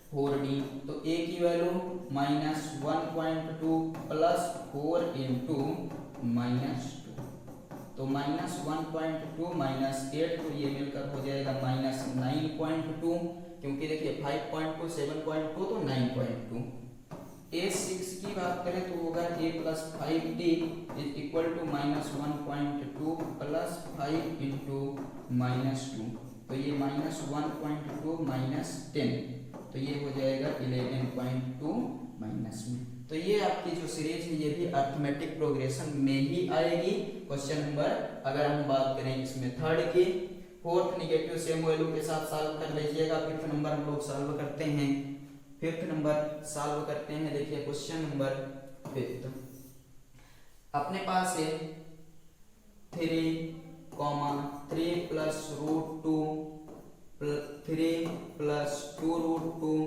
4d। तो a की वैल्यू -1.2 प्लस 4 इंटू -2, तो -1.2 -8, तो ये मिलकर हो जाएगा -9.2, क्योंकि देखिए 5.2 7.2 तो 9.2। a6 की बात करें तो होगा a plus 5d is equal to -1.2 plus 5 into -2, तो ये -1.2 -10, तो ये हो जाएगा 11.2 माइनस में। तो ये आपकी जो सीरीज है ये भी अरिथमेटिक प्रोग्रेशन में ही आएगी। क्वेश्चन नंबर अगर हम बात करें इसमें थर्ड की, फोर्थ निगेटिव सेम वैल्यू के साथ सॉल्व कर लीजिएगा। फिफ्थ नंबर हम लोग सॉल्व करते हैं, फिफ्थ नंबर सॉल्व करते हैं। देखिए क्वेश्चन नंबर फिफ्थ अपने पास है 3, 3 प्लस √2 3 प्लस 2√2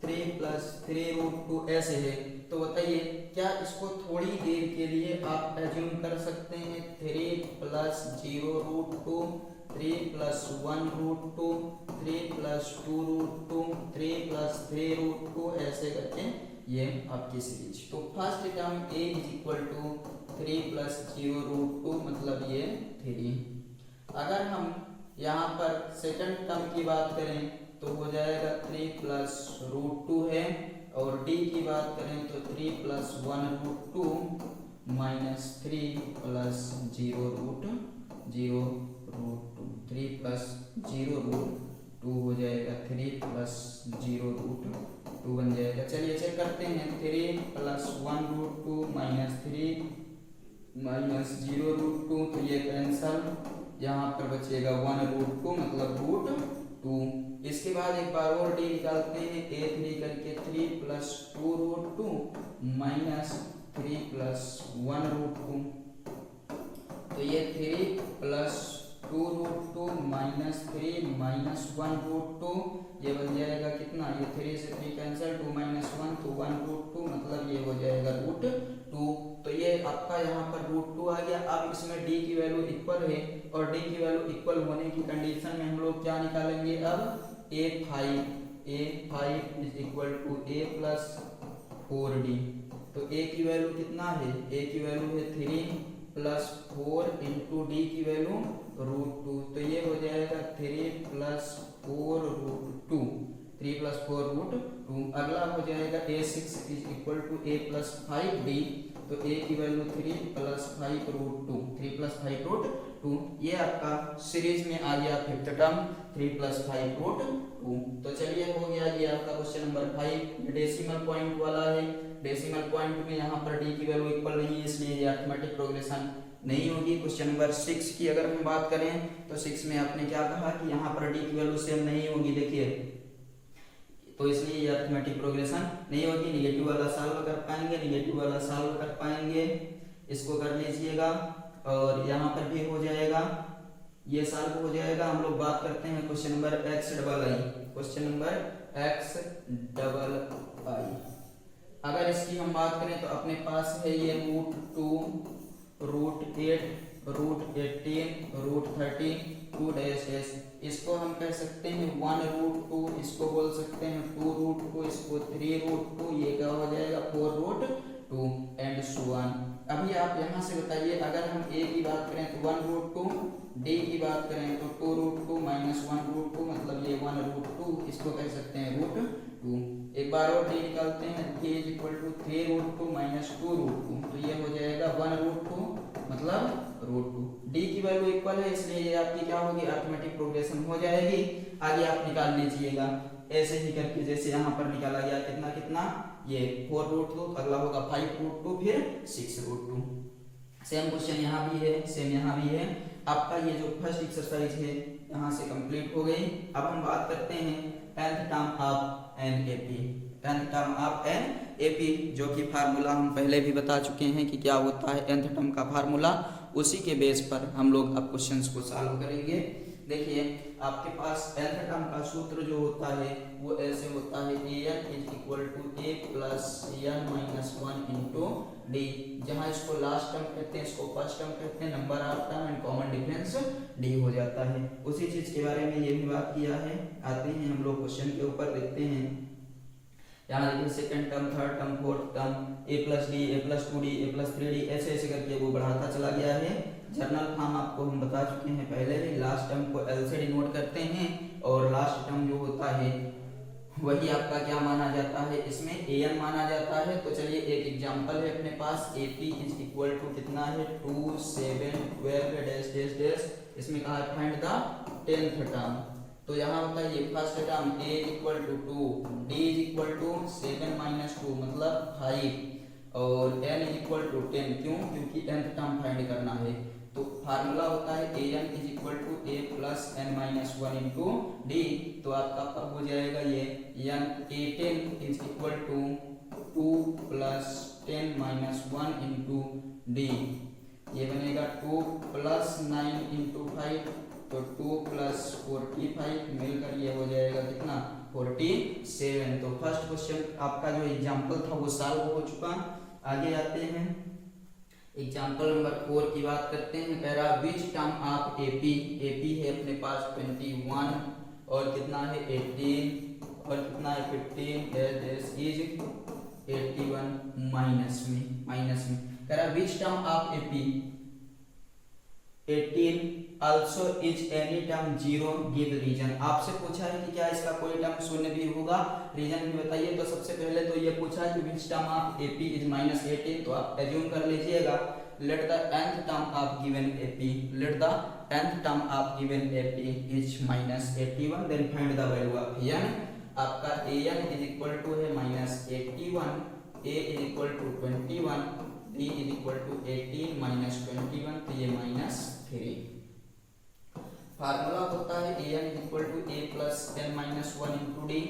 3 प्लस 3√2 ऐसे है। तो बताइए क्या इसको थोड़ी देर के लिए आप एज्यूम कर सकते हैं 3 प्लस 0√2 3 प्लस 1√2 3 प्लस 2√2 3 प्लस 3√2 ऐसे करके ये आपकी सीरीज। तो first term a is equal to 3 plus 0√2 मतलब ये 3। अगर हम यहाँ पर सेकंड टर्म की बात करें तो हो जाएगा 3 प्लस √2 है, और d की बात करें तो 3 प्लस 1√2 माइनस 3 प्लस 0√2 3 प्लस 0√2 हो जाएगा 3 प्लस 0√2 बन जाएगा। चलिए चेक करते हैं, 3 प्लस 1√2 माइनस 3 माइनस 0√2, तो ये कैंसल, यहाँ पर बचेगा 1√2 मतलब √2। इसके बाद एक बार और d निकालते हैं, a3 करके 3 प्लस 2√2 माइनस 3 प्लस 1√2, तो ये 3 प्लस 2√2 माइनस 3 माइनस 1√2, ये बन जाएगा कितना, ये 3 से 3 कैंसिल, 2 माइनस 1 तो 1√2 मतलब ये हो जाएगा √2। तो ये आपका यहाँ पर √2 आ गया। अब इसमें d की वैल्यू इक्वल है, और d की वैल्यू इक्वल होने की कंडीशन में हम लोग क्या निकालेंगे, अब a5 is equal to a plus 4d। तो a की वैल्यू कितना है, a की वैल्यू है 3 प्लस 4 इंटू डी की वैल्यू √2, तो ये हो जाएगा 3 प्लस 4√2 3 प्लस 4√2। अगला हो जाएगा a6 is equal to a plus 5d, तो a की वैल्यू 3 प्लस 5√2 3 प्लस 5√2, ये आपका सीरीज में आ गया फिफ्थ टर्म 3 प्लस 5√2। तो चलिए हो गया ये आपका क्वेश्चन नंबर 5, डेसिमल पॉइंट वाला है। डेसिमल पॉइंट में यहाँ पर d की वैल्यू इक्वल नहीं है, इसलिए ये अरिथमेटिक प्रोग्रेशन नहीं होगी। क्वेश्चन नंबर 6 की अगर हम बात करें तो 6 में आपने क्या कहा कि यहाँ पर d की वैल्यू सेम नहीं होगी, देखिए, तो इसलिए ये अरिथमेटिक प्रोग्रेशन नहीं होगी। निगेटिव वाला सॉल्व कर पाएंगे, निगेटिव वाला सॉल्व कर पाएंगे, इसको कर लीजिएगा, और यहाँ पर भी हो जाएगा, ये सॉल्व हो जाएगा। हम लोग बात करते हैं question number XII, question number XII। अगर इसकी हम बात करें तो अपने पास है ये √2 √8 √18 √13 2 इसको हम कह सकते हैं 1√2, इसको बोल सकते हैं 2√2, इसको 3√2, ये क्या हो जाएगा 4√2 एंड सो ऑन। अभी आप यहाँ से बताइए, अगर हम a की बात करें तो 1√2, d की बात करें तो 2√2 माइनस 1√2 मतलब ये 1√2, इसको कह सकते हैं √2। एक बार और d निकालते हैं, d is equal to 3√2 minus 2√2, तो ये हो जाएगा 1√2 मतलब √2। d की वैल्यू इक्वल है, इसलिए ये आपकी क्या होगी, अरिथमेटिक प्रोग्रेशन हो जाएगी। आगे आप निकाल लीजिएगा ऐसे ही करके, जैसे यहाँ पर निकाला गया कितना कितना, ये 4√2, अगला होगा 5√2, फिर 6√2। सेम क्वेश्चन यहाँ भी है, सेम यहाँ भी है। आपका ये जो फर्स्ट एक्सरसाइज है यहाँ से कंप्लीट हो गई। अब हम बात करते हैं nth term of NAP, nth term of AP, जो कि फार्मूला हम पहले भी बता चुके हैं कि क्या होता है nth टर्म का फार्मूला। उसी के बेस पर हम लोग अब क्वेश्चंस को सॉल्व करेंगे। देखिए आपके पास nth टर्म का सूत्र जो होता है वो ऐसे होता है an is equal to a plus n minus 1 into d, जहाँ इसको लास्ट टर्म कहते हैं, इसको फर्स्ट टर्म कहते हैं, number of term and common difference D हो जाता है। उसी चीज के बारे में ये भी बात किया है। आते हैं हम लोग क्वेश्चन के ऊपर, देखते हैं। यहाँ देखिए second term, third term, fourth term, a plus D, a plus 2d, a plus 3d, ऐसे ऐसे करके वो बढ़ाता चला गया है। जर्नल फॉर्म आपको हम बता चुके हैं पहले ही, लास्ट टर्म को l से डिनोट करते हैं और लास्ट टर्म जो होता है वही आपका क्या माना जाता है, इसमें an माना जाता है। तो चलिए एक एग्जांपल है अपने पास, ap इज इक्वल टू कितना है 2 7 12 डैश डैश डैश, इसमें कहा है फाइंड द 10th टर्म। तो यहाँ होता है ये first term a equal to 2, d is equal to 7 minus 2 मतलब 5 और n इज इक्वल टू 10, क्यों? क्योंकि nth टर्म फाइंड करना है। तो फार्मूला होता है an is equal to a plus n minus 1 into d. तो आपका अब हो जाएगा ये a10 is equal to 2 plus 10 minus 1 into d, ये बनेगा 2 प्लस 9 इंटू 5, तो 2 प्लस 45 मिलकर ये हो जाएगा कितना 47। तो फर्स्ट क्वेश्चन आपका जो एग्जाम्पल था वो सॉल्व हो चुका। आगे आते हैं एग्जाम्पल नंबर 4 की बात करते हैं। कह रहा which term of AP, AP है अपने पास 21 और कितना है 18 और कितना है 15 इज 81 माइनस में कह रहा which term of AP 18 also is any term 0 give reason। आपसे पूछा है कि क्या इसका कोई टर्म शून्य भी होगा, रीजन भी बताइए। तो सबसे पहले तो ये पूछा है कि which term of AP is -18, तो आप एज्यूम कर लीजिएगा let the nth term of given AP, let the nth term of given AP is -81, then find the value of n। आपका an is equal to है -81, a is equal to 21, d is equal to 18 minus 21, तो ये -3। Formula होता है an is equal to a plus n minus 1 into d,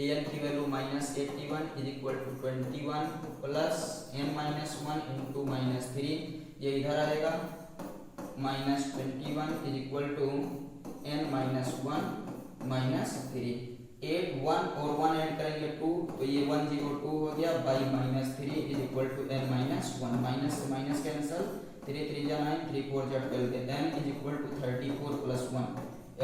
an की value -81 is equal to 21 plus n minus 1 into -3, ये इधर आएगा -21 is equal to n minus 1 minus 3, 8 1 और 1 add करेंगे 2, तो ये 102 हो गया by -3 is equal to n minus 1, minus से माइनस कैंसिल, 3 3 जा 9, 3 4 जा 12, n is equal to 34 plus 1,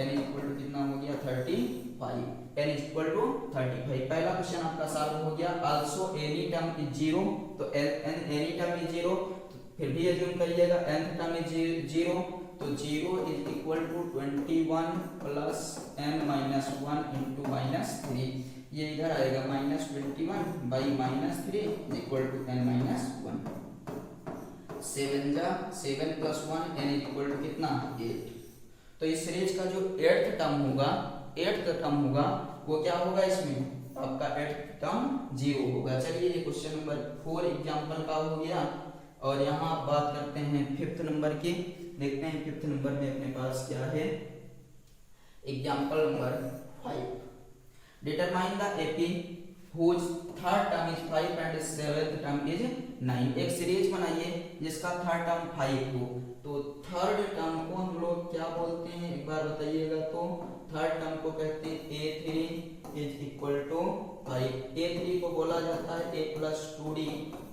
n is equal to कितना हो गया 35, n इज इक्वल टू 35। पहला क्वेश्चन आपका सॉल्व हो गया। आल्सो एनी टर्म इज 0, तो एनी टर्म इज 0, तो फिर भी एज्यूम करिएगा nth टर्म इज 0, तो 0 is equal to 21 plus n minus 1 into -3, ये इधर आएगा -21 by -3 is equal to n minus 1, 7 जा 7 plus 1 n is equal to कितना 8। तो इस सीरीज का जो 8th टर्म होगा वो क्या होगा, इसमें आपका 8th टर्म 0 होगा। चलिए ये क्वेश्चन नंबर 4 एग्जांपल का हो गया। और यहाँ आप बात करते हैं 5th नंबर की, देखते हैं 5th नंबर में अपने पास क्या है। Example number 5, determine the AP whose third term is 5 and 7th term is 9। एक सीरीज बनाइए जिसका थर्ड टर्म 5 हो। तो थर्ड टर्म को हम लोग क्या बोलते हैं, एक बार बताइएगा। तो थर्ड टर्म को कहते हैं a3 is equal to 5, a3 को बोला जाता है a plus 2d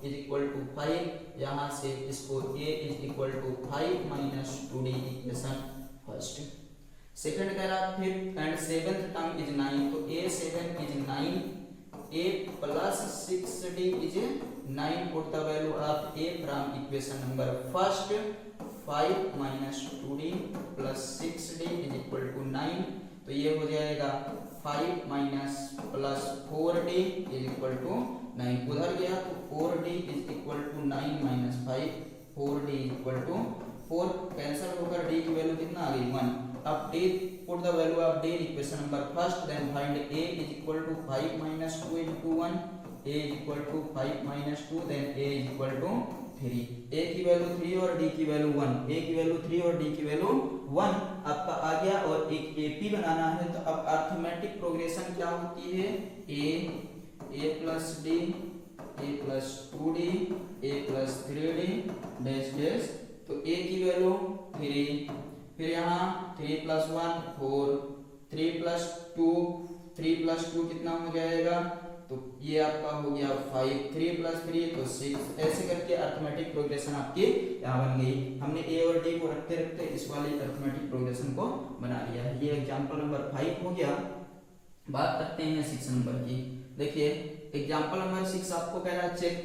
is equal to 5। यहाँ से इसको a is equal to 5 minus 2d equation first. Second कह रहा fifth and 7th term is 9, तो a7 is 9, a plus 6d is 9, put the value of a from equation number first, 5 minus 2d plus 6d is equal to 9, तो ये हो जाएगा 5 minus plus 4d is equal to 9, उधर गया तो 4d is equal to 9 minus 5, 4d is equal to 4 cancel होकर d की value कितना आ गई 1। अब d put the value of d in equation number first, then find a is equal to 5 minus 2 into 1, a is equal to 5 minus 2, then a is equal to 3, a की value 3 और d की value 1, a की value 3 और d की value 1 आपका आ गया। और एक ap बनाना है, तो अब अरिथमेटिक प्रोग्रेशन क्या होती है, a plus d A plus 2d A plus 3d dash dash. तो a की वैल्यू 3, फिर यहाँ 3 प्लस 1 4, 3 प्लस 2 कितना हो जाएगा, तो ये आपका हो गया 5, 3 प्लस 3 तो 6। ऐसे करके अर्थमेटिक प्रोग्रेशन आपकी यहाँ बन गई। हमने ए और डी को रखते रखते इस वाली अर्थमेटिक प्रोग्रेशन को बना लिया है। ये एग्जांपल नंबर 5 हो गया। बात करते हैं 6 नंबर की। देखिए एग्जांपल नंबर 6 आपको कह रहा है चेक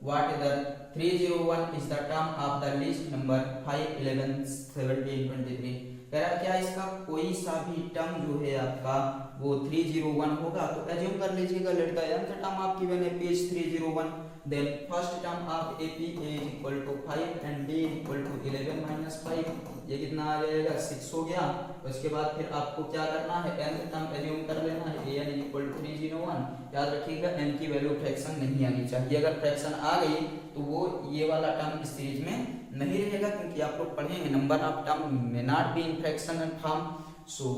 व्हाट इधर 301 is the term of the list number 5, 11, 17, 23। कह रहा क्या इसका कोई सा भी टर्म जो है आपका वो 301 होगा। तो एज्यूम कर लीजिएगा let the nth term of given है page 301, then first term of AP A is equal to 5 and B is equal to 11 minus 5। ये कितना आ जाएगा 6 हो गया। उसके बाद फिर आपको क्या करना है nth टर्म एज्यूम कर लेना है an is equal to 301। याद रखिएगा n की वैल्यू फ्रैक्शन नहीं आनी चाहिए। अगर फ्रैक्शन आ गई तो वो ये वाला टर्म इस सीरीज में नहीं रहेगा, क्योंकि आप लोग पढ़ेंगे नंबर ऑफ टर्म में not be in fraction and form. So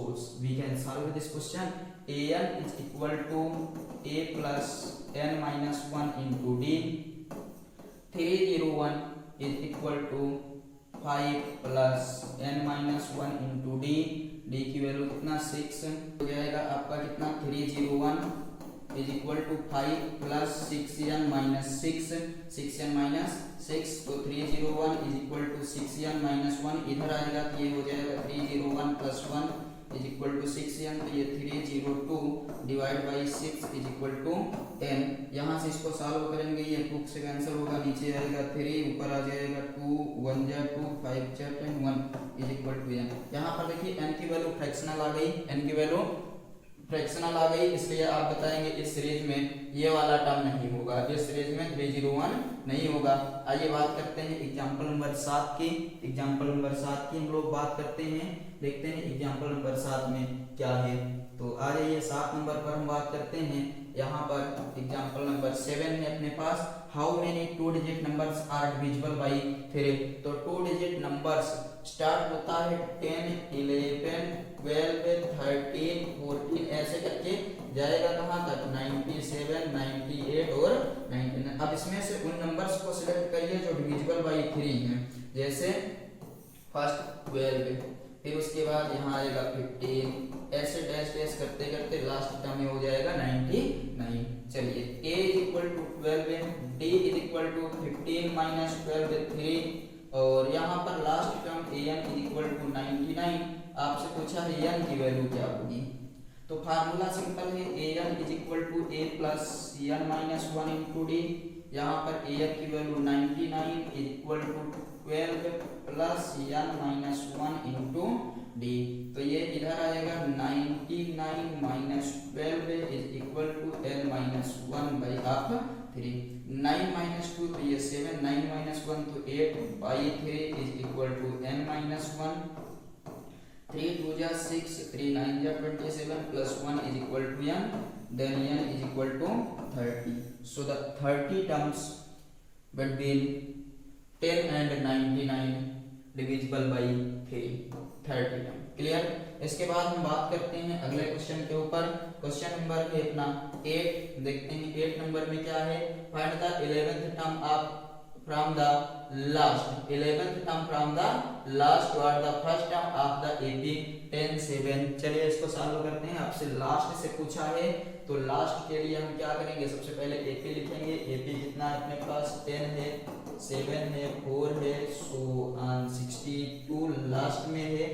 we can solve this question. an is equal to a plus n minus 1 into d. 301 is equal to 5 plus n minus 1 into d. d की value कितना 6 हो जाएगा आपका, कितना 301 is equal to 5 plus 6n minus 6, 6n minus 6। तो 301 is equal to 6n minus 1 इधर आएगा तो ये हो जाएगा 301 plus 1 is equal to 6n। तो ये 302 divide by 6 is equal to n। यहाँ से इसको सॉल्व करेंगे, ये 2 से कैंसिल होगा, नीचे आएगा 3, ऊपर आ जाएगा 2, 1 जा 2, 5 जा 10, 1 is equal to n। यहाँ पर देखिए n की वैल्यू फ्रैक्शनल आ गई, n की वैल्यू फ्रैक्शनल आ गई, इसलिए आप बताएंगे इस सीरीज में ये वाला टर्म नहीं होगा, इस सीरीज में 301 नहीं होगा। आइए बात करते हैं एग्जांपल नंबर 7 की। एग्जांपल नंबर 7 की हम लोग बात करते हैं, देखते हैं एग्जांपल नंबर 7 में क्या है। तो आ जाइए 7 नंबर पर हम बात करते हैं। यहाँ पर एग्जांपल नंबर 7 में अपने पास how many 2 digit numbers are divisible by 3। तो 2 डिजिट नंबर्स स्टार्ट होता है 10, 11, 12, 13, 14 ऐसे करके जाएगा कहाँ तक 97, 98 और 99। अब इसमें से उन नंबर्स को सिलेक्ट करिए जो डिविजिबल बाई 3 हैं। जैसे फर्स्ट 12, फिर उसके बाद यहाँ आएगा 15, ऐसे डैश डैश करते करते लास्ट टर्म में हो जाएगा 99। चलिए a is equal to 12, d is equal to 15 minus 12 3, और यहाँ पर last term an is equal to 99। आपसे पूछा है n की वैल्यू क्या होगी, तो फार्मूला सिंपल है, an is equal to a plus n minus 1 into d। यहाँ पर an की value 99 is equal to 12 plus n minus 1 into d। तो ये इधर आएगा 99 minus 12 is equal to n minus 1 by half 3। 9 minus 2 तो ये 7, 9 minus 1 तो 8 by 3 is equal to n minus 1। 3 2 जा 6, 3 9 जा 27 plus 1 is equal to n, then n is equal to 30। So the 30 terms between 10 and 99 divisible by 3, 30 term। Clear. इसके बाद हम बात करते हैं अगले क्वेश्चन के ऊपर। क्वेश्चन नंबर है अपना 8। देखते हैं 8 नंबर में क्या है, find the 11th term of from the last, 11th term from the last और the first term of the AP 10 7। चलिए इसको सॉल्व करते हैं। आपसे लास्ट से पूछा है तो लास्ट के लिए हम क्या करेंगे, सबसे पहले AP लिखेंगे। AP कितना है अपने पास 10 है, 7 है, 4 है, सो 62 लास्ट में है।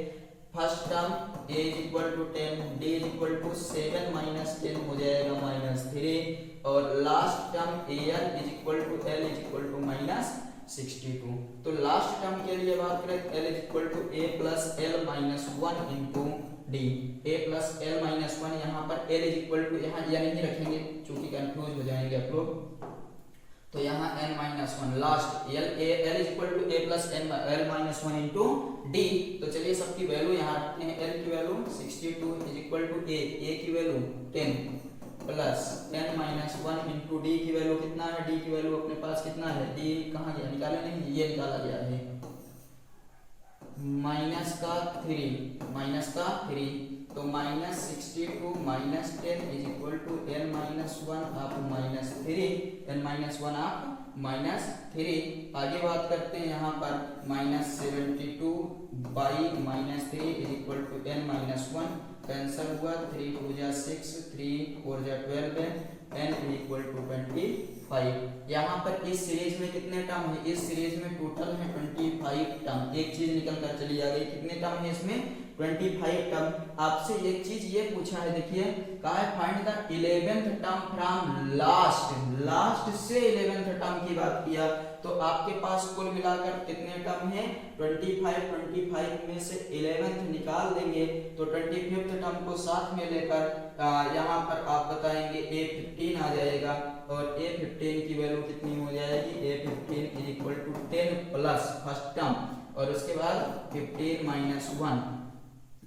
First term a is equal to 10, d is equal to 7 minus 10 हो जाएगा -3, और last term an is equal to l is equal to -62। तो लास्ट टर्म के लिए बात करें l is equal to a plus l minus 1 into d। a plus l minus 1, यहाँ पर l is equal to, यहाँ या नहीं रखेंगे चूंकि कंफ्यूज हो जाएंगे आप लोग, तो यहाँ n minus 1 last l is equal to a plus l minus 1 into d। तो चलिए सबकी वैल्यू यहाँ रखते हैं। l की value 62 is equal to a की value 10 plus n minus 1 into d की वैल्यू कितना है, d की वैल्यू अपने पास कितना है, d कहाँ गया, निकाले नहीं, ये निकाला गया है माइनस का 3 तो -62 - 10 इज इक्वल टू n-1 आप -3, n-1 आप -3। आगे बात करते हैं यहाँ पर -72 by -3 is equal to n-1, cancel हुआ, 3 2 जा 6, 3 4 जा 12 है, n इज इक्वल टू 25। यहाँ पर इस सीरीज में कितने टर्म है? इस सीरीज में टोटल है 25 टर्म। एक चीज निकल कर चली आ गई, कितने टर्म है इसमें? 25 टर्म। आपसे एक चीज ये पूछा है, देखिए कहा है find the 11th term from last से 11th टर्म की बात किया, तो आपके पास कुल मिलाकर कितने टर्म है? 25 में से 11th निकाल देंगे तो 25th टर्म को साथ में लेकर यहाँ पर आप बताएंगे A15 आ जाएगा, और A15 की वैल्यू कितनी हो जाएगी? A15 is equal to 10 plus first term, और उसके बाद 15 - 1,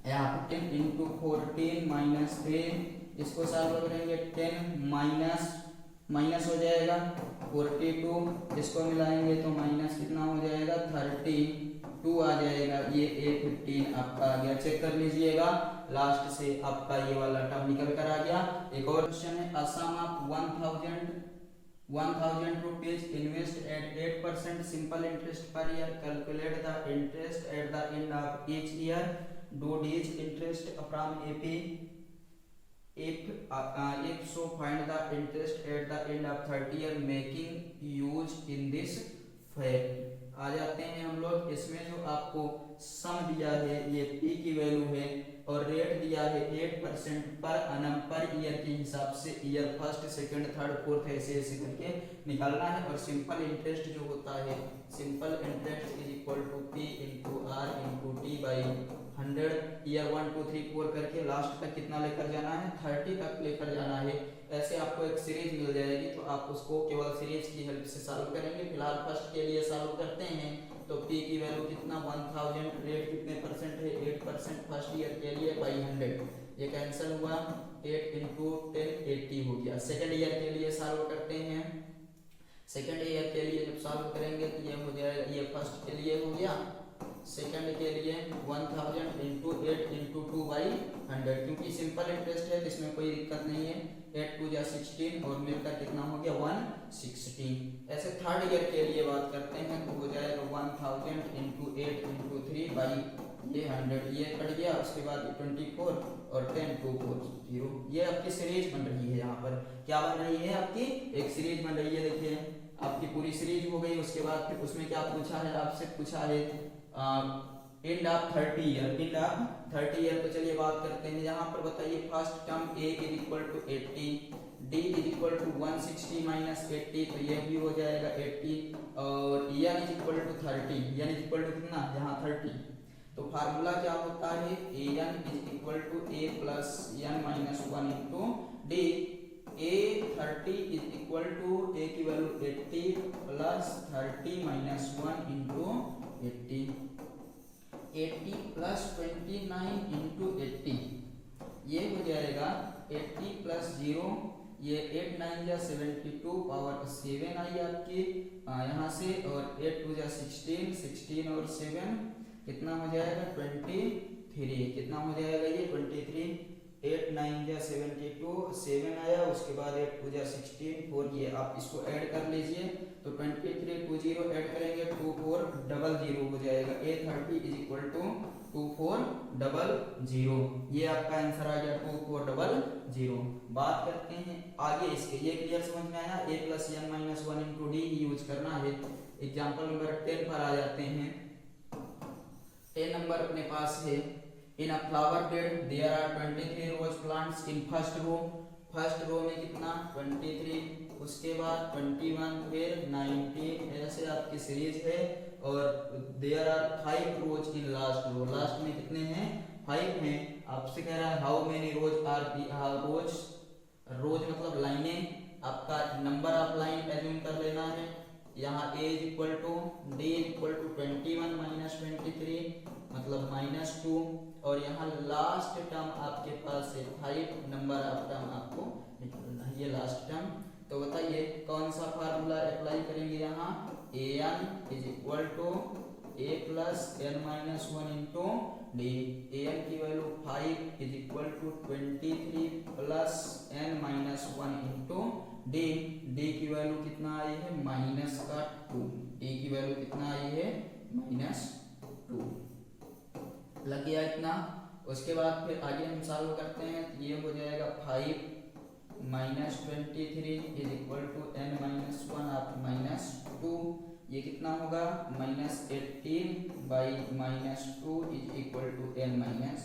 यहाँ 15 इंटू 14 - 3, इसको सॉल्व करेंगे 10 माइनस हो जाएगा 42, इसको मिलाएंगे तो माइनस कितना हो जाएगा? 32 आ जाएगा। ये A15 आपका आ गया, चेक कर लीजिएगा, लास्ट से आपका ये वाला टर्म निकल कर आ गया। एक और क्वेश्चन है, a sum of 1000 rupees invest at 8% simple interest per year, calculate the interest at the end of each year, do this interest from AP, if so find the interest at the end of 30 year making use in this fact। आ जाते हैं हम लोग, इसमें जो आपको सम दिया है ये P की वैल्यू है, और रेट दिया है 8% पर annum पर ईयर के हिसाब से, year first second third fourth ऐसे ऐसे करके निकालना है। और सिंपल इंटरेस्ट जो होता है, simple interest is equal to P into R into T by 100, year 1 2 3 4 करके लास्ट तक कितना लेकर जाना है? 30 तक लेकर जाना है। ऐसे आपको एक सीरीज मिल जाएगी, तो आप उसको केवल सीरीज की हेल्प से सॉल्व करेंगे। फिलहाल फर्स्ट के लिए सॉल्व करते हैं, तो P की वैल्यू कितना? 1000, रेट कितने परसेंट है? 8% फर्स्ट ईयर के लिए बाई 100, ये कैंसिल हुआ, 8 इंटू 10 80 हो गया। सेकंड ईयर के लिए सॉल्व करते हैं, सेकंड ईयर के लिए जब सॉल्व करेंगे तो ये हो जाएगा, ये फर्स्ट के लिए हो गया, सेकंड के लिए 1000 इंटू 8 इंटू 2 बाई 100, क्योंकि सिंपल इंटरेस्ट है इसमें कोई दिक्कत नहीं है। 8 2 जा 16 और मिलकर कितना हो गया? 116। ऐसे थर्ड ईयर के लिए बात करते हैं तो हो जाएगा 1000 इंटू 8 इंटू 3 बाई ये 100, ये कट गया, उसके बाद 24 और 10 2 4 0। ये आपकी सीरीज बन रही है। यहाँ पर क्या बन रही है? आपकी एक सीरीज बन रही है। देखिए आपकी पूरी सीरीज हो गई। उसके बाद फिर उसमें क्या पूछा है? आपसे पूछा है end of 30 year, end of 30 year. तो चलिए बात करते हैं। यहाँ पर बताइए first term A is equal to 80, D is equal to 160 minus 80, तो ये भी हो जाएगा 80, और N is equal to 30, N is equal to कितना? यहाँ 30। तो फार्मूला क्या होता है? An is equal to A plus N minus 1 into D। A 30 is equal to A की value 80 plus 30 minus 1 into 80, 80 plus 29 into 80, ये हो जाएगा 80 प्लस 0, ये 8 9 जा 72 पावर 7 आई आपकी यहाँ से, और 8 2 जा 16, 16 और 7 कितना हो जाएगा? 23। कितना हो जाएगा ये? 23। 8 9 जा 72, 7 आया, उसके बाद 8 2 जा 16 4, ये आप इसको ऐड कर लीजिए तो 23 20 ऐड करेंगे 2400 हो जाएगा। A30 इज इक्वल टू 2400, ये आपका आंसर आ गया 2400। बात करते हैं आगे इसके, ये क्लियर समझ में आया? A plus N minus 1 into D use करना है। एग्जाम्पल नंबर 10 पर आ जाते हैं। 10 नंबर अपने पास है, in a flower bed there are 23 rose plants in first row. First row में कितना? 23, उसके बाद 21, फिर 19, ऐसे आपकी सीरीज है। और there are 5 rows in last row, last में कितने हैं? 5 हैं। आपसे कह रहा है how many rows are rows, rows मतलब लाइनें, आपका नंबर ऑफ लाइन एज्यूम कर लेना है। यहाँ A is equal to D is equal to 21 minus 23 मतलब -2, और यहाँ लास्ट टर्म आपके पास है 5 नंबर ऑफ टर्म आपको निकालना है, ये लास्ट टर्म। तो बताइए कौन सा फार्मूला अप्लाई करेंगे यहाँ? An is equal to A plus N minus 1 into D। An की value 5 is equal to 23 plus n minus 1 into d. D की वैल्यू कितना आई है माइनस का 2। डी की वैल्यू कितना आई है माइनस 2। लग गया इतना। उसके बाद फिर आगे हम सॉल्व करते हैं, ये हो जाएगा 5 minus 23 is equal to n minus 1 आप माइनस 2। ये कितना होगा minus 18 by minus 2 is equal to n minus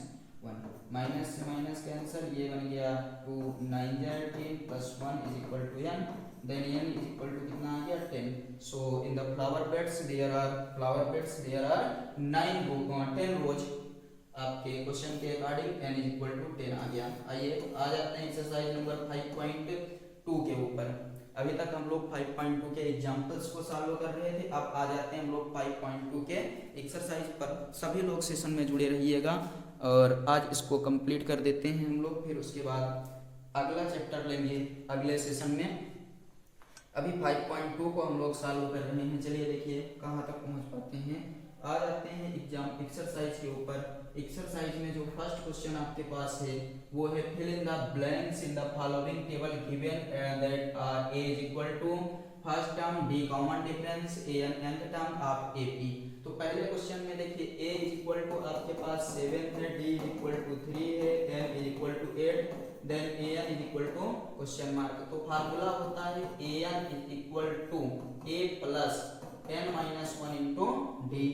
1। Minus से माइनस कैंसर, ये बन गया 2 9 18 plus 1 is equal to n। Then n is equal to कितना आ गया 10। So in the flower beds there are 10 rose. आपके क्वेश्चन के according n is equal to 10 आ गया। आइए आ जाते हैं एक्सरसाइज नंबर 5.2 के ऊपर। अभी तक हम लोग 5.2 के एग्जांपल्स को सॉल्व कर रहे थे, अब आ जाते हैं हम लोग 5.2 के एक्सरसाइज पर। सभी लोग सेशन में जुड़े रहिएगा और आज इसको कंप्लीट कर देते हैं हम लोग, फिर उसके बाद अगला चैप्टर लेंगे अगले सेशन में। अभी 5.2 को हम लोग सॉल्व कर रहे हैं। चलिए देखिए कहाँ तक पहुँच पाते हैं। आ जाते हैं एग्जाम एक्सरसाइज के ऊपर। एक्सरसाइज में जो फर्स्ट क्वेश्चन आपके पास है वो है fill in the blanks in the following table given that are a is equal to first term d common difference a and nth term of ap। तो पहले क्वेश्चन में देखिए a इज इक्वल टू आपके पास 7 है, d is equal to 3 है, n is equal to 8, then an is equal to question mark. तो formula होता है an is equal to a plus n minus 1 into d.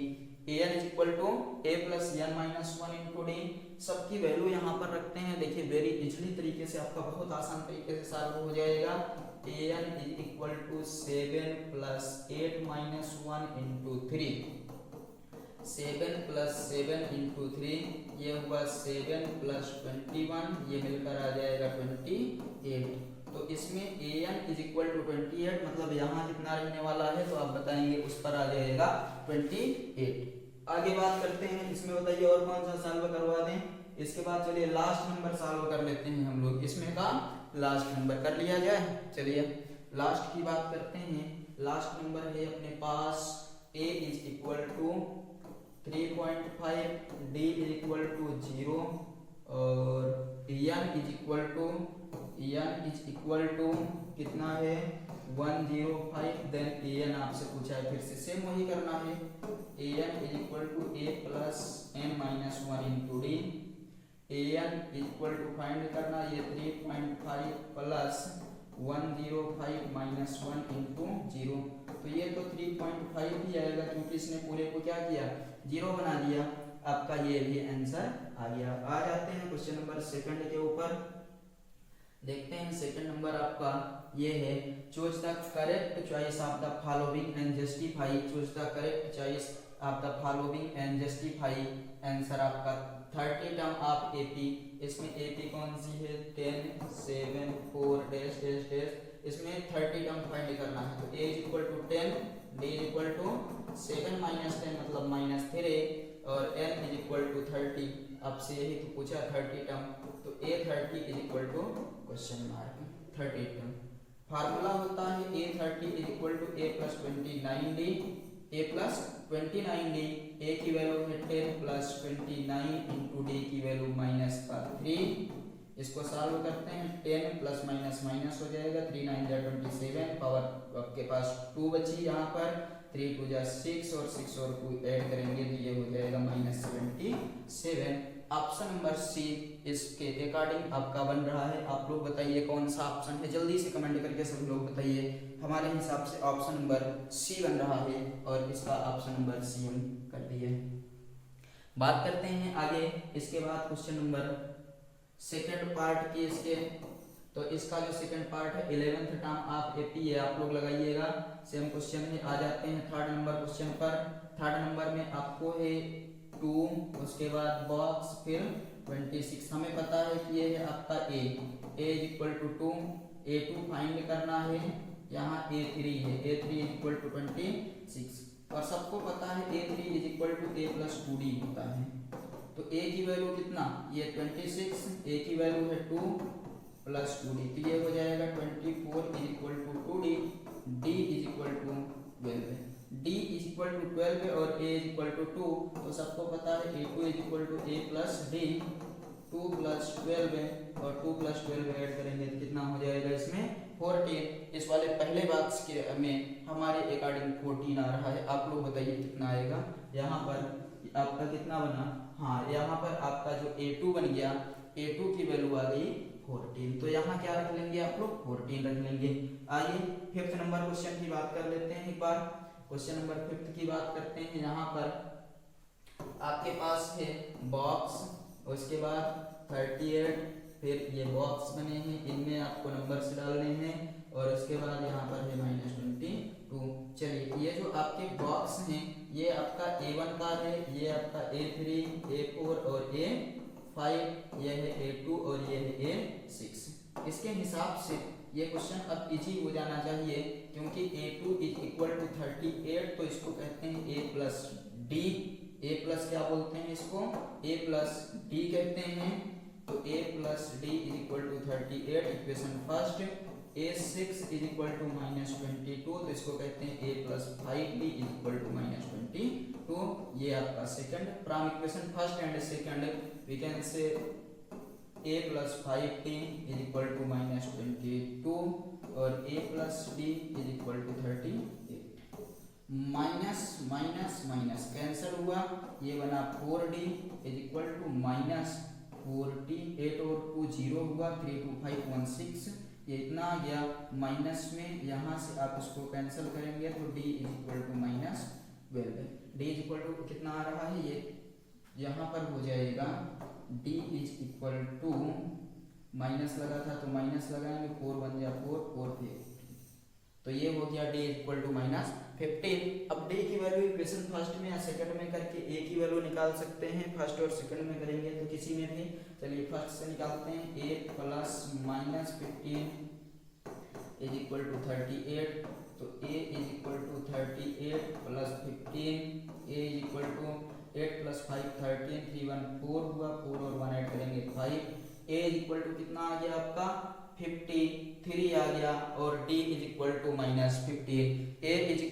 an is equal to a plus n minus 1 into d. सबकी value यहाँ पर रखते हैं। देखिए very easily तरीके से आपका बहुत आसान तरीके से सॉल्व हो जाएगा। an is equal to 7 plus 8 minus 1 into 3। 7 plus 7 into 3 ये हुआ 7 प्लस 21, ये मिलकर आ जाएगा 28। तो इसमें an इज इक्वल टू 28, मतलब यहाँ जितना रहने वाला है तो आप बताएंगे उस पर आ जाएगा 28। आगे बात करते हैं, इसमें बताइए और कौन सा सॉल्व करवा दें। इसके बाद चलिए लास्ट नंबर सॉल्व कर लेते हैं हम लोग। इसमें का लास्ट नंबर कर लिया जाए। चलिए लास्ट की बात करते हैं। लास्ट नंबर है अपने पास a is equal to 3.5, d is equal to 0 और n इज इक्वल टू कितना है 105। देन an आपसे पूछा है, फिर से सेम वही करना है। an is equal to a plus n minus 1 into d. an is equal to find करना, ये 3.5 प्लस 105 माइनस 1 इंटू 0। तो ये तो 3.5 ही आएगा क्योंकि इसने पूरे को क्या किया 0 बना दिया। आपका ये भी आंसर आ गया। आ जाते हैं क्वेश्चन नंबर 2 के ऊपर। देखते हैं सेकंड नंबर आपका ये है, choose the correct choice of the following and justify. Choose the correct choice of the following and justify. Answer आपका 30 टर्म ऑफ एपी। इसमें एपी कौन सी है 10 7 4 डैश डैश डैश। इसमें 30 टर्म फाइंड करना है। तो a is equal to 10, d is equal to 7 minus 10 मतलब minus 3 और n इज इक्वल टू 30। आपसे यही तो पूछा 30 टर्म, तो a30 is equal to question mark 30 term. Formula होता है a30 is equal to a plus 29d। a plus 29d, a की वैल्यू है 10 प्लस 29 इंटू डी की वैल्यू माइनस का 3। इसको सॉल्व करते हैं, 10 प्लस माइनस माइनस हो जाएगा, 3 9 27, पावर आपके पास 2 बची यहाँ पर, 3 2 6 और 6 और 2 ऐड करेंगे तो ये हो जाएगा माइनस 77। ऑप्शन नंबर सी इसके अकॉर्डिंग आपका बन रहा है। आप लोग बताइए कौन सा ऑप्शन है, जल्दी से कमेंट करके सब लोग बताइए। हमारे हिसाब से ऑप्शन नंबर सी बन रहा है और इसका ऑप्शन नंबर सी हम कर दिए। बात करते हैं आगे। इसके बाद क्वेश्चन नंबर सेकंड पार्ट की इसके, तो इसका जो सेकंड पार्ट है 11th टर्म ऑफ एपी है, आप लोग लगाइएगा। सेम क्वेश्चन है। आ जाते हैं थर्ड नंबर क्वेश्चन पर। थर्ड नंबर में आपको है 2, उसके बाद बॉक्स, फिर 26। हमें पता है कि ये है आपका a is equal to 2, a2 find करना है। यहाँ a3 है, a3 इज इक्वल टू 26 और सबको पता है a3 is equal to a plus 2d होता है। तो a की वैल्यू कितना, ये 26, a की वैल्यू है 2 प्लस 2d, तो ये हो जाएगा 24 is equal to 2d। d is equal to 12, d is equal to 12 और a इज इक्वल टू 2। तो सबको पता है a2 is equal to a plus d, 2 + 12 है और 2 + 12 ऐड करेंगे तो कितना हो जाएगा इसमें 14। इस वाले पहले बॉक्स के में हमारे अकॉर्डिंग 14 आ रहा है। आप लोग बताइए कितना आएगा। यहाँ पर आपका कितना बना, हाँ यहाँ पर आपका जो A2 बन गया, A2 की वैल्यू आ गई 14। तो यहाँ क्या रख लेंगे आप लोग 14 रख लेंगे। आइए 5th नंबर क्वेश्चन की बात कर लेते हैं एक बार। क्वेश्चन नंबर 5th की बात करते हैं। यहाँ पर आपके पास है बॉक्स, उसके बाद 38, फिर ये बॉक्स बने हैं, इनमें आपको नंबर्स डालने हैं और उसके बाद यहाँ पर है -22। चलिए ये जो आपके बॉक्स हैं ये आपका A1 का है, ये आपका A3, A4 और A5, ये है A2 और ये है A6। इसके हिसाब से ये क्वेश्चन अब इजी हो जाना चाहिए क्योंकि A2 = 38, तो इसको कहते हैं A+D। A+ क्या बोलते हैं इसको, A+D कहते हैं। तो A+D = 38 इक्वेशन फर्स्ट। A6 = -22, तो इसको कहते हैं A+5D = -22। ये आपका second from equation first and second we can say A+5D = -22 और A+D = 38। Minus minus minus cancel हुआ, ये बना 4D = -48 और 2 0 हुआ, 3 2 5 1 6, ये इतना आ गया। माइनस में यहाँ से आप इसको कैंसिल करेंगे तो D = -12। D = कितना आ रहा है, ये यहाँ पर हो जाएगा D = माइनस लगा था तो माइनस लगाएंगे, 4 1 जा 4 4 5, तो ये हो गया D = -15। अब D की वैल्यू इक्वेशन फर्स्ट में या सेकंड में करके A की वैल्यू निकाल सकते हैं। फर्स्ट और सेकंड में करेंगे तो किसी में भी, चलिए फर्स्ट से निकालते हैं। A + -15 = 38, तो A = 38 + 15, A = 8 + 5 13, 3 1 4 हुआ, 4 और 1 ऐड करेंगे 5। A = कितना आ गया आपका 53 आ गया और D = -15। A =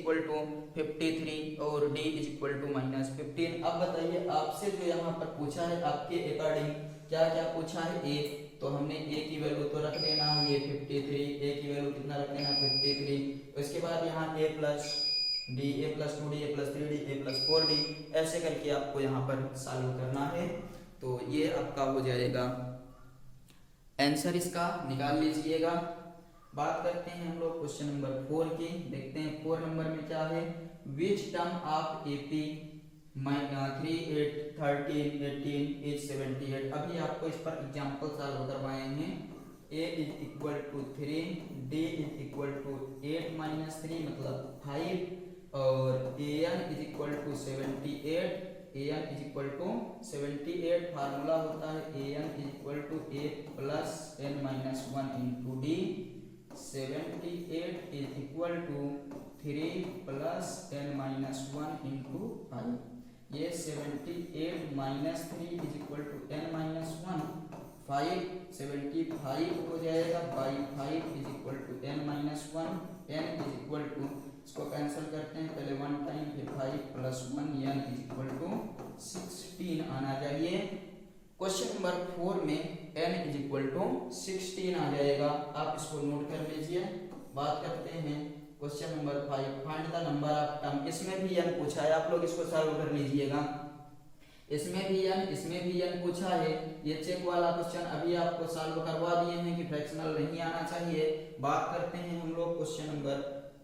53 और D = -15। अब बताइए आपसे जो यहाँ पर पूछा है आपके अकॉर्डिंग क्या क्या पूछा है A, तो हमने A की वैल्यू तो रख देना है, ये 53, A की वैल्यू कितना रख देना 53। उसके बाद यहाँ A+D, A+2D, A+3D, A+4D, ऐसे करके आपको यहाँ पर सॉल्व करना है। तो ये आपका हो जाएगा आंसर, इसका निकाल लीजिएगा। बात करते हैं हम लोग क्वेश्चन नंबर 4 की। देखते हैं 4 नंबर में क्या है। Which term of AP 3 8 13 18 is 78। अभी आपको इस पर एग्जांपल सॉल्व करवाए हैं। A = 3, D = 8 - 3 मतलब 5 और AN = 78। AN = 78 फार्मूला होता है AN = A + n-1 into D। 78 = 3 + n-1 into 5। ये 78 - 3 = n-1, 5 75 हो जाएगा बाई 5 = n-1। n इसको कैंसिल करते हैं, पहले 1 टाइम फिर 5 + 1 n = 16 आना चाहिए। क्वेश्चन नंबर 4 में n = 16 आ जाएगा, आप इसको नोट कर लीजिए। बात करते हैं question number 5, find the number of term. इसमें भी n पूछा है, आप लोग इसको सॉल्व कर लीजिएगा। इसमें भी n पूछा है। ये चेक वाला क्वेश्चन अभी आपको सॉल्व करवा दिए हैं कि फ्रैक्शनल नहीं आना चाहिए। बात करते हैं हम लोग क्वेश्चन नंबर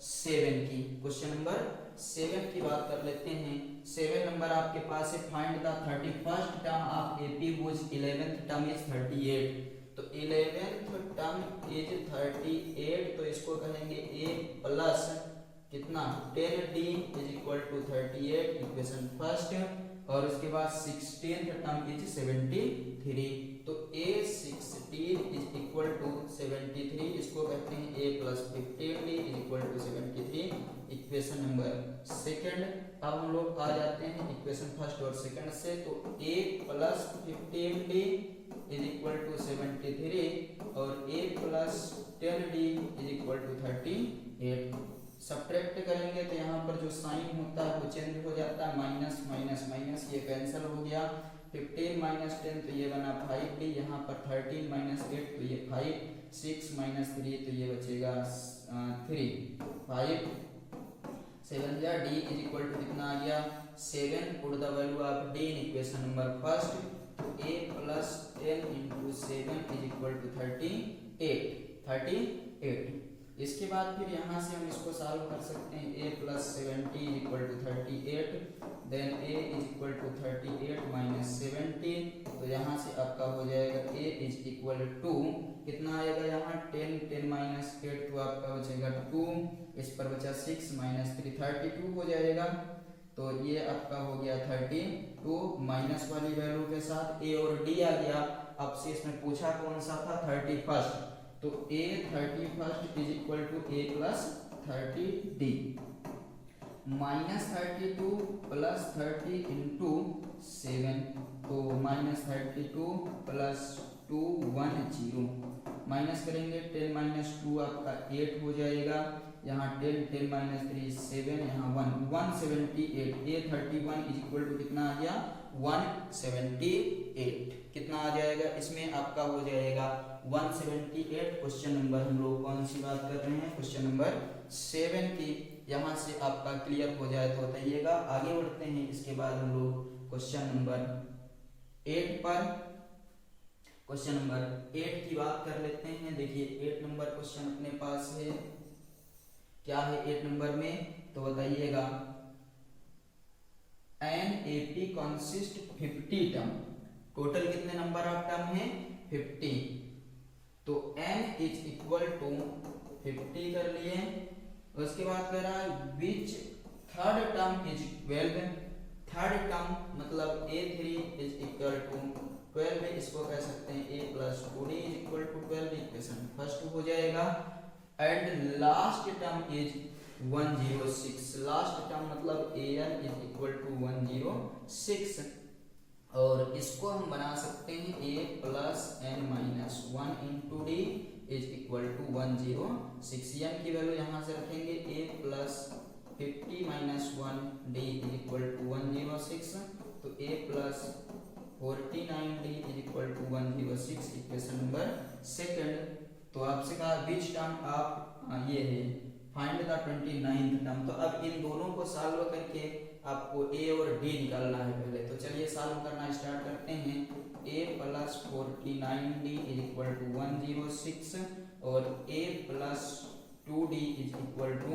7 की। क्वेश्चन नंबर 7 की बात कर लेते हैं। 7 नंबर आपके पास है find the 31st term of AP whose 11th term is 38। तो 11th टर्म इज 38, तो इसको कहेंगे A प्लस कितना 10D = 38 इक्वेशन फर्स्ट। और उसके बाद 16th टर्म इज 73, तो A16 = 73, इसको कहते हैं A + 15D = 73 equation number second. अब हम लोग आ जाते हैं इक्वेशन फर्स्ट और सेकंड से, तो A + 15D = 73 और A + 10D = 38। सब्ट्रैक्ट करेंगे तो यहाँ पर जो साइन होता है वो चेंज हो जाता है, माइनस माइनस माइनस, ये कैंसिल हो गया। 15 माइनस 10 तो ये बना 5d, यहाँ पर 13 माइनस 8 तो ये 5, 6 माइनस 3 तो ये बचेगा 3, 5 7 या d इज इक्वल टू कितना आ गया 7। Put the value of d in equation number first, तो a plus 10 into 7 is equal to 38। इसके बाद फिर यहाँ से हम इसको सॉल्व कर सकते हैं, a plus 70 is equal to 38, then a is equal to 38 minus 70, तो यहाँ से आपका हो जाएगा a इज इक्वल टू कितना आएगा यहाँ 10 माइनस 8 तो आपका बचेगा 2, इस पर बचा 6 माइनस 3 32 हो जाएगा। तो ये आपका हो गया 32 माइनस वाली वैल्यू के साथ a और d आ गया। अब से इसमें पूछा कौन सा था 31, तो a 31 is equal to a plus 30d, minus 32 plus 30 into 7, तो माइनस 32 प्लस 2 10, माइनस करेंगे 10 माइनस 2 आपका 8 हो जाएगा, यहाँ 10 माइनस 3 7, यहाँ 178, a 31 इज इक्वल टू कितना आ गया 178, कितना आ जाएगा इसमें आपका हो जाएगा 178। क्वेश्चन नंबर हम लोग कौन सी बात कर रहे हैं, क्वेश्चन नंबर 7 की। यहाँ से आपका क्लियर हो जाए तो बताइएगा। आगे बढ़ते हैं, इसके बाद हम लोग क्वेश्चन नंबर 8 पर, क्वेश्चन नंबर 8 की बात कर लेते हैं। देखिए 8 नंबर क्वेश्चन अपने पास है, क्या है 8 नंबर में, तो बताइएगा an AP consist 50 term, total कितने नंबर ऑफ टर्म है 50, तो n इज इक्वल टू 50 कर लिए। उसके बाद कह रहा है which third term is 12, third term मतलब a3 इज इक्वल टू 12 है, इसको कह सकते हैं a plus 2d is equal to 12, equation first हो जाएगा। And last term is 106, last term मतलब an इज इक्वल टू 106, और इसको हम बना सकते हैं a plus n minus 1 into d is equal to 106, n की वैल्यू यहाँ से रखेंगे a plus 50 minus 1 d is equal to 106, तो a plus 49 d is equal to 106, equation number second. तो आपसे कहा विच टर्म आप ये है फाइंड द 29th टर्म, तो अब इन दोनों को सॉल्व करके आपको a और d निकालना है पहले। तो चलिए सॉल्व करना स्टार्ट करते हैं। a plus 49d is equal to 106 और a plus 2d is equal to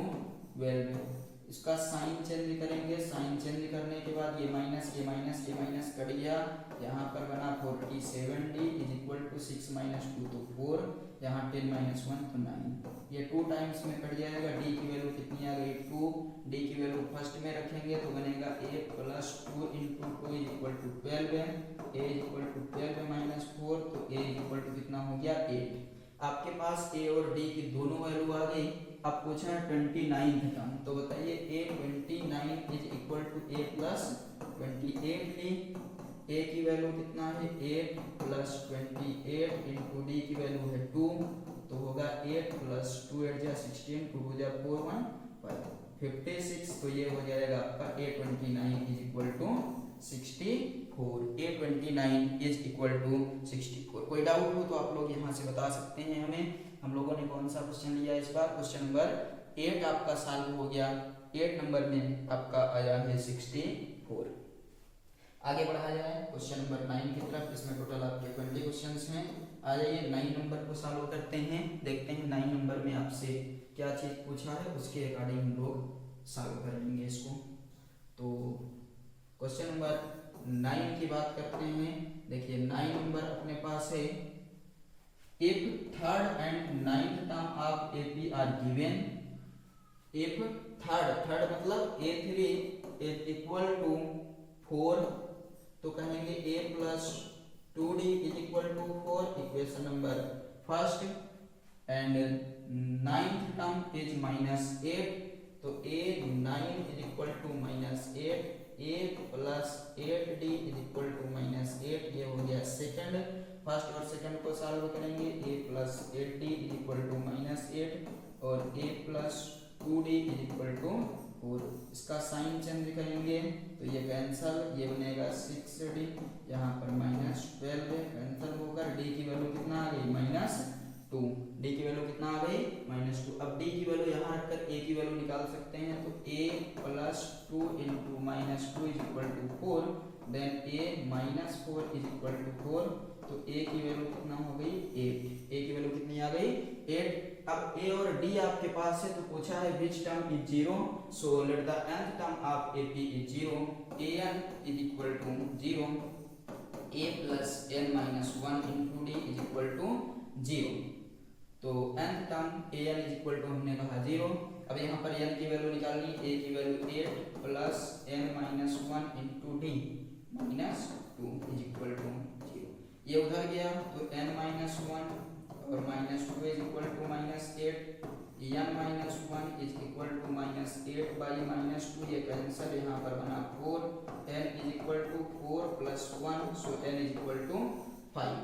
12। इसका साइन चेंज करेंगे, साइन चेंज करने के बाद ये माइनस कट गया, यहाँ पर बना 47d is equal to 6 minus 2 तो 4, यहाँ 10 माइनस 1 तो 9, ये 2 टाइम्स में कट जाएगा। d की वैल्यू कितनी आ गई 2, d की वैल्यू फर्स्ट में रखेंगे तो बनेगा a plus 2 into 2 is equal to 12, a is equal to 12 minus 4, तो a इज इक्वल टू कितना हो गया 8। आपके पास a और d की दोनों वैल्यू आ गई। अब पूछा है 29th टर्म, तो बताइए a 29 is equal to a plus 28 d, a की वैल्यू कितना है 8 प्लस 28 इंटू डी की वैल्यू है 2, तो होगा 8 प्लस 2 8 जा 16, 2 हो जा 4 1 5 56, तो ये हो जाएगा आपका a 29 is equal to 64, a 29 is equal to 64। कोई डाउट हो तो आप लोग यहाँ से बता सकते हैं हमें। हम लोगों ने कौन सा क्वेश्चन लिया इस बार, क्वेश्चन नंबर 8 आपका सॉल्व हो गया। 8 नंबर में आपका आया है 64। आगे बढ़ा जाए क्वेश्चन नंबर 9 की तरफ, इसमें टोटल आपके 20 क्वेश्चंस हैं। आ जाइए 9 नंबर को सॉल्व करते हैं, देखते हैं 9 नंबर में आपसे क्या चीज पूछा है, उसके अकॉर्डिंग हम लोग सॉल्व कर लेंगे इसको। तो क्वेश्चन नंबर 9 की बात करते हैं। देखिए 9 नंबर अपने पास है, if third and ninth term of AP are given, if third मतलब A3 is equal to 4, तो कहेंगे a plus 2d is equal to 4, equation number first. And ninth term is minus 8, तो a9 is equal to minus 8, a plus 8d is equal to minus 8, ये हो गया second. First और second को solve करेंगे, a plus 8d is equal to minus 8 और a plus 2d is equal to 4। इसका sign change करेंगे तो ये कैंसल, ये बनेगा 6d, यहाँ पर -12 है, कैंसल होकर d की वैल्यू कितना आ गई -2। d की वैल्यू कितना आ गई -2। अब d की वैल्यू यहाँ रखकर a की वैल्यू निकाल सकते हैं, तो a + 2 × -2 = 4, देन a - 4 = 4, तो a की वैल्यू कितना हो गई 8। a की वैल्यू कितनी आ गई 8। अब a और d आपके पास है, तो पूछा है which term is 0, so let the nth term of ap is 0, an is equal to 0, a plus n minus 1 into d is equal to 0। तो nth term an is equal to हमने कहा 0। अब यहाँ पर n की value निकालनी, a की value 8 plus n minus 1 into d minus 2 is equal to 0। ये उधर गया तो n minus 1 और minus 2 is equal to -8, n minus 1 is equal to -8 by -2, ये कैंसल, यहाँ पर बना 4, n is equal to 4 plus 1, so n is equal to 5।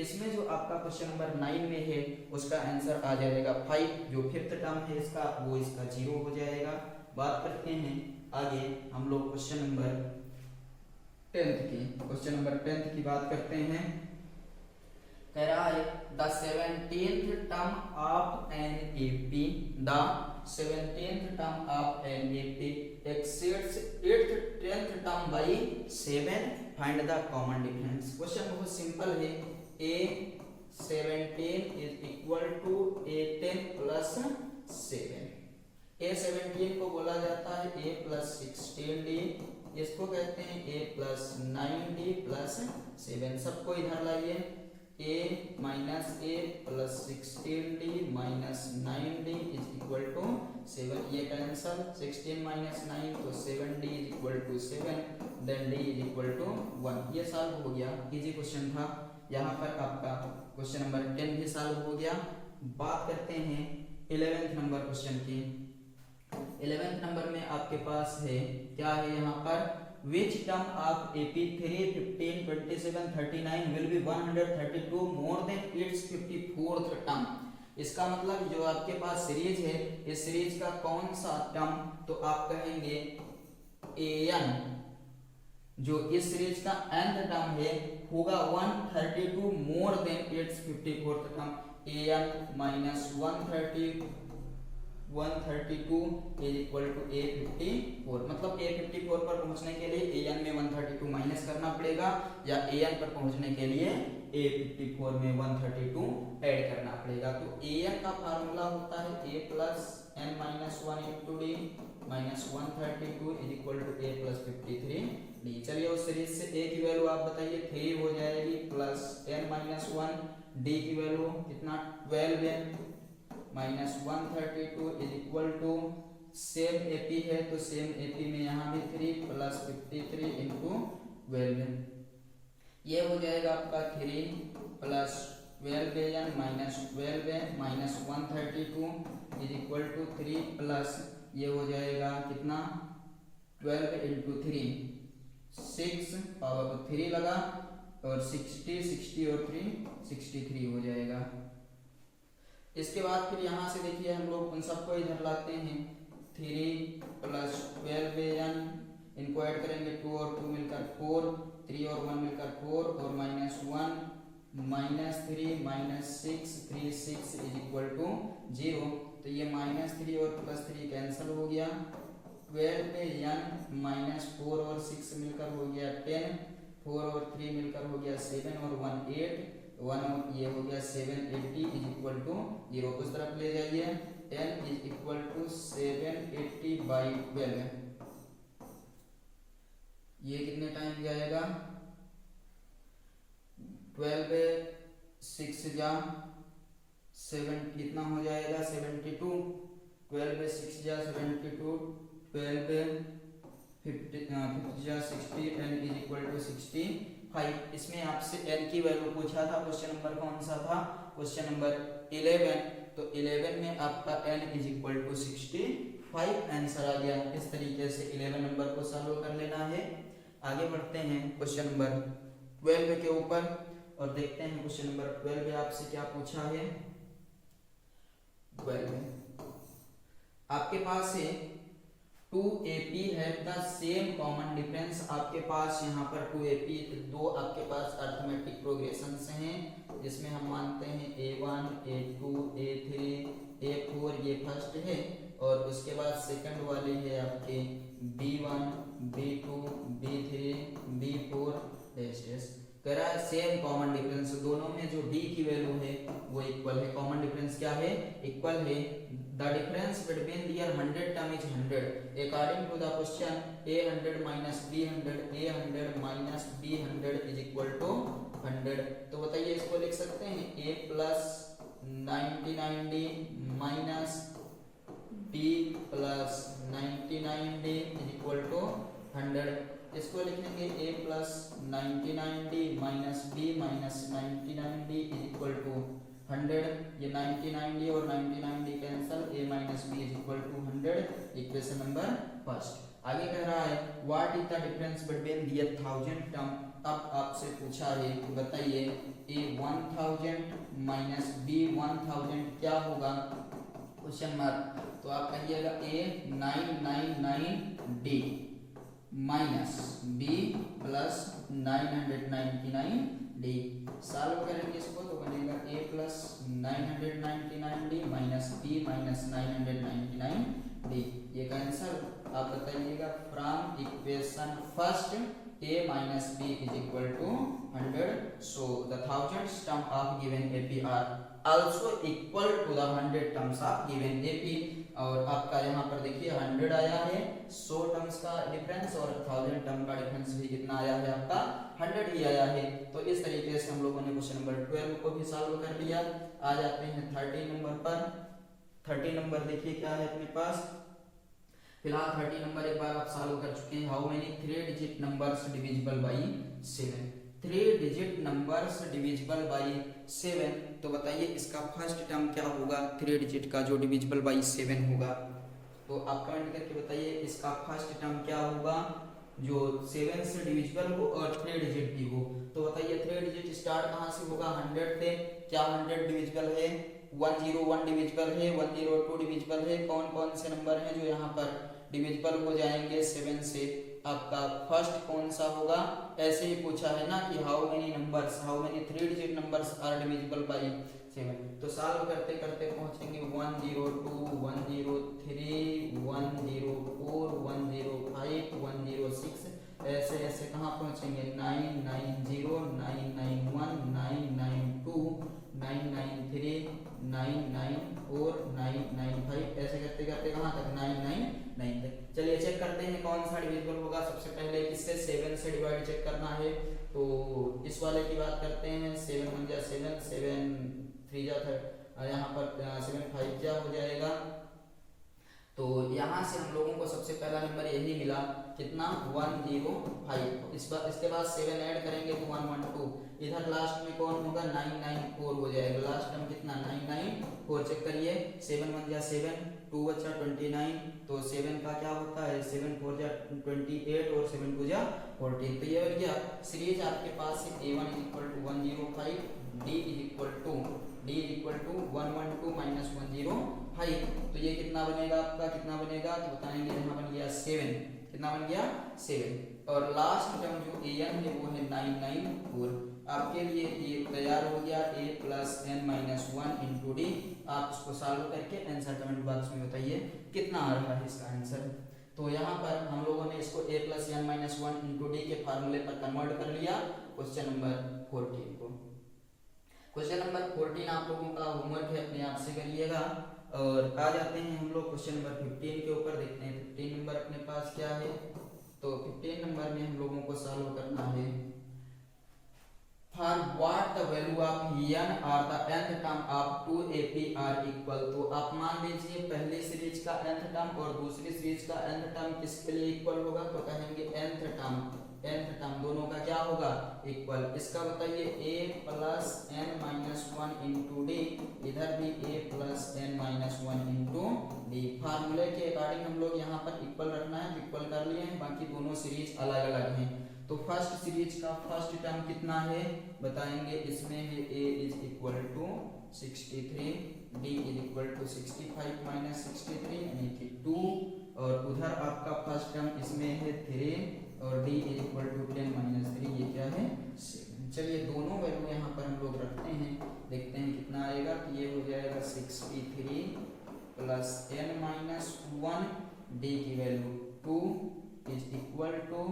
इसमें जो आपका क्वेश्चन नंबर 9 में है उसका आंसर आ जाएगा 5। जो फिफ्थ टर्म है इसका वो इसका 0 हो जाएगा। बात करते हैं आगे हम लोग क्वेश्चन नंबर 10th की। क्वेश्चन नंबर 10th की बात करते हैं। कह रहा है the 17th term of an AP, the 17th term of an AP exceeds 8th 10th term by 7, find the common difference. Question बहुत सिंपल है, a17 is equal to a10 plus 7। a17 को बोला जाता है a plus 16d, इसको कहते हैं a plus 9d plus 7। सबको इधर लाइए, a minus a plus 16d minus 9d is equal to 7। ये कैंसल, 16 minus 9 तो 7d is equal to 7, then d is equal to 1। ये सॉल्व हो गया, इजी क्वेश्चन था। यहाँ पर आपका क्वेश्चन नंबर 10 भी सॉल्व हो गया। बात करते हैं 11th नंबर क्वेश्चन की। 11th नंबर में आपके पास है क्या है यहाँ पर, which term of AP 3, 15, 27, 39 will be 132 more than its 54th term। इसका मतलब जो आपके पास सीरीज है, इस सीरीज का कौन सा टर्म, तो आप कहेंगे an, जो इस सीरीज का nth टर्म है होगा 132 more than its 54th term. an minus 132 is equal to a54। मतलब a54 पर पहुंचने के लिए an में 132 माइनस करना पड़ेगा, या an पर पहुंचने के लिए a54 में 132 ऐड करना पड़ेगा। तो an का फार्मूला होता है a plus n minus 1 into d minus 132 is equal to a plus 53d। चलिए उस सीरीज से a की वैल्यू आप बताइए 3 हो जाएगी, प्लस n माइनस 1, d की वैल्यू कितना 12 है, minus 132 is equal to same AP है तो सेम एपी में यहाँ भी 3 प्लस 53 इंटू 12। ये हो जाएगा आपका 3 plus 12 minus 12 minus 132 is equal to 3 plus ये हो जाएगा कितना 12 इंटू 3 6 पावर 3 लगा और 60 और 3 63 हो जाएगा। इसके बाद फिर यहाँ से देखिए हम लोग उन सबको इधर लाते हैं, 3 प्लस 12 इनको ऐड करेंगे 2 और 2 मिलकर 4, 3 और 1 मिलकर 4 और minus 1 minus 3 minus 6 3 6 is equal to 0। तो ये माइनस 3 और प्लस 3 कैंसिल हो गया, 12 पे n माइनस 4 और 6 मिलकर हो गया 10, 4 और 3 मिलकर हो गया 7 और 1 8, 1 और ये हो गया 780 इज इक्वल टू 0। उस तरफ ले जाइए, n is equal to 780 by 12। ये कितने टाइम जाएगा, 12 6 जा 7 कितना हो जाएगा 72, 12 6 जा 72, 12 50 जा 60, n इज इक्वल टू 65। इसमें आपसे n की वैल्यू पूछा था, क्वेश्चन नंबर कौन सा था, क्वेश्चन नंबर 11। तो 11 में आपका n is equal to 65 answer आ गया। इस तरीके से 11 नंबर को सॉल्व कर लेना है। आगे बढ़ते हैं क्वेश्चन नंबर 12 के ऊपर और देखते हैं क्वेश्चन नंबर 12 आपसे क्या पूछा है। 12 आपके पास है 2AP है द सेम कॉमन डिफरेंस। आपके पास यहाँ पर 2AP दो आपके पास अर्थमेटिक प्रोग्रेशंस हैं जिसमें हम मानते हैं A1 A2 A3 A4 ये फर्स्ट है और उसके बाद सेकंड वाले है आपके B1 B2 B3 B4 dash dash. कह रहा है सेम कॉमन डिफरेंस, दोनों में जो d की वैल्यू है वो इक्वल है। कॉमन डिफरेंस क्या है? इक्वल है। The difference between their 100 term is 100 according to the question A100 minus B100 A100 minus B100 is equal to 100। तो बताइए इसको लिख सकते हैं A plus 99D minus B plus 99D is equal to 100। इसको लिखेंगे A plus 99D minus B minus 99D is equal to 100। ये 99D और 99D cancel, A minus B is equal to 100, equation number first. आगे कह रहा है what is the difference between their 1000 term. अब आपसे पूछा है बताइए A 1000 माइनस B 1000 क्या होगा, क्वेश्चन मार्क। तो आप कहिएगा A 999D minus B plus 999D। Solve करेंगे इसको तो बनेगा A plus 999D minus B minus 999D। ये का आंसर आप बताइएगा from equation first A minus B is equal to 100। So the 1000 term of given AP are also equal to the 100 terms of given AP। और आपका यहाँ पर देखिए 100 आया है 100 टर्म्स का डिफरेंस और 1000 टर्म का डिफरेंस भी कितना आया है आपका 100 ही आया है। तो इस तरीके से हम लोगों ने क्वेश्चन नंबर 12 को भी सॉल्व कर लिया। आ जाते हैं 13 नंबर पर। 13 नंबर देखिए क्या है अपने पास। फिलहाल 13 नंबर एक बार आप सॉल्व कर चुके हैं। How many 3 digit numbers divisible by 7। 3 digit numbers divisible by 7। तो बताइए इसका फर्स्ट टर्म क्या होगा 3 डिजिट का जो डिविजिबल बाई 7 होगा। तो आप कमेंट करके बताइए इसका फर्स्ट टर्म क्या होगा जो 7 से डिविजिबल हो और 3 डिजिट की हो। तो बताइए 3 डिजिट स्टार्ट कहाँ से होगा 100 से। क्या 100 डिविजिबल है? 101 डिविजिबल है, 102 डिविजिबल है। कौन कौन से नंबर हैं जो यहाँ पर डिविजिबल हो जाएंगे 7 से? आपका फर्स्ट कौन सा होगा? ऐसे ही पूछा है ना कि how many numbers, how many 3 digit numbers are divisible by 7। तो सॉल्व करते करते पहुंचेंगे 102 103 104 105 106 ऐसे ऐसे कहाँ पहुंचेंगे 990 991 992 993 994 995 ऐसे करते करते कहाँ तक 999 तक। चलिए चेक करते हैं कौन सा डिविजिबल होगा। सबसे पहले इससे 7 से डिवाइड चेक करना है। तो इस वाले की बात करते हैं 7 1 जा 7 7 3 जा 3 यहाँ पर 7 5 क्या हो जाएगा। तो यहाँ से हम लोगों को सबसे पहला नंबर यही मिला कितना 105। इसके बाद 7 ऐड करेंगे तो 112। इधर लास्ट में कौन होगा 994 हो जाएगा। लास्ट टर्म कितना 994। चेक करिए 7 1 जा 7 2 बचा 29। तो 7 का क्या होता है 7 4 जा 28 और 7 2 जा 14। तो ये हो गया सीरीज आपके पास है A1 is equal to 105 D is equal to 112 minus 105। तो ये कितना बनेगा आपका कितना बनेगा तो बताएंगे यहाँ बन गया 7। कितना बन गया 7। और लास्ट टर्म जो an है वो है 994। आपके लिए ये तैयार हो गया A plus n minus 1 into D. आप इसको सॉल्व करके आंसर कमेंट बॉक्स में बताइए कितना आ रहा है इसका आंसर। तो यहाँ पर हम लोगों ने इसको A plus n minus 1 into D के फार्मूले पर कन्वर्ट कर लिया क्वेश्चन नंबर 14 को। क्वेश्चन नंबर 14 आप लोगों का होमवर्क है अपने आप से करिएगा। और आ जाते हैं हम लोग क्वेश्चन नंबर 15 के ऊपर। देखते हैं 15 नंबर अपने पास क्या है। तो 15 नंबर में हम लोगों को सॉल्व करना है for what the value of n और the nth term of 2AP are equal. तो आप मान लीजिए पहली सीरीज का nth टर्म और दूसरी सीरीज का nth टर्म किसके लिए इक्वल होगा। तो कहेंगे nth टर्म दोनों का क्या होगा इक्वल। इसका बताइए A plus n minus 1 into D. इधर भी A plus n minus 1 into D. फार्मूले के अकॉर्डिंग हम लोग यहाँ पर इक्वल रखना है, इक्वल कर लिए हैं। बाकी दोनों सीरीज अलग अलग हैं। तो फर्स्ट सीरीज का फर्स्ट टर्म कितना है बताएंगे। इसमें है A is equal to 63 D is equal to 65 minus 63 यानी कि 2 और उधर आपका फर्स्ट टर्म इसमें है 3 और d is equal to 10 minus 3, ये क्या है 7। चलिए दोनों वैल्यू यहाँ पर हम लोग रखते हैं, देखते हैं कितना आएगा। तो ये हो जाएगा 63 प्लस n माइनस 1, d की value 2 is equal to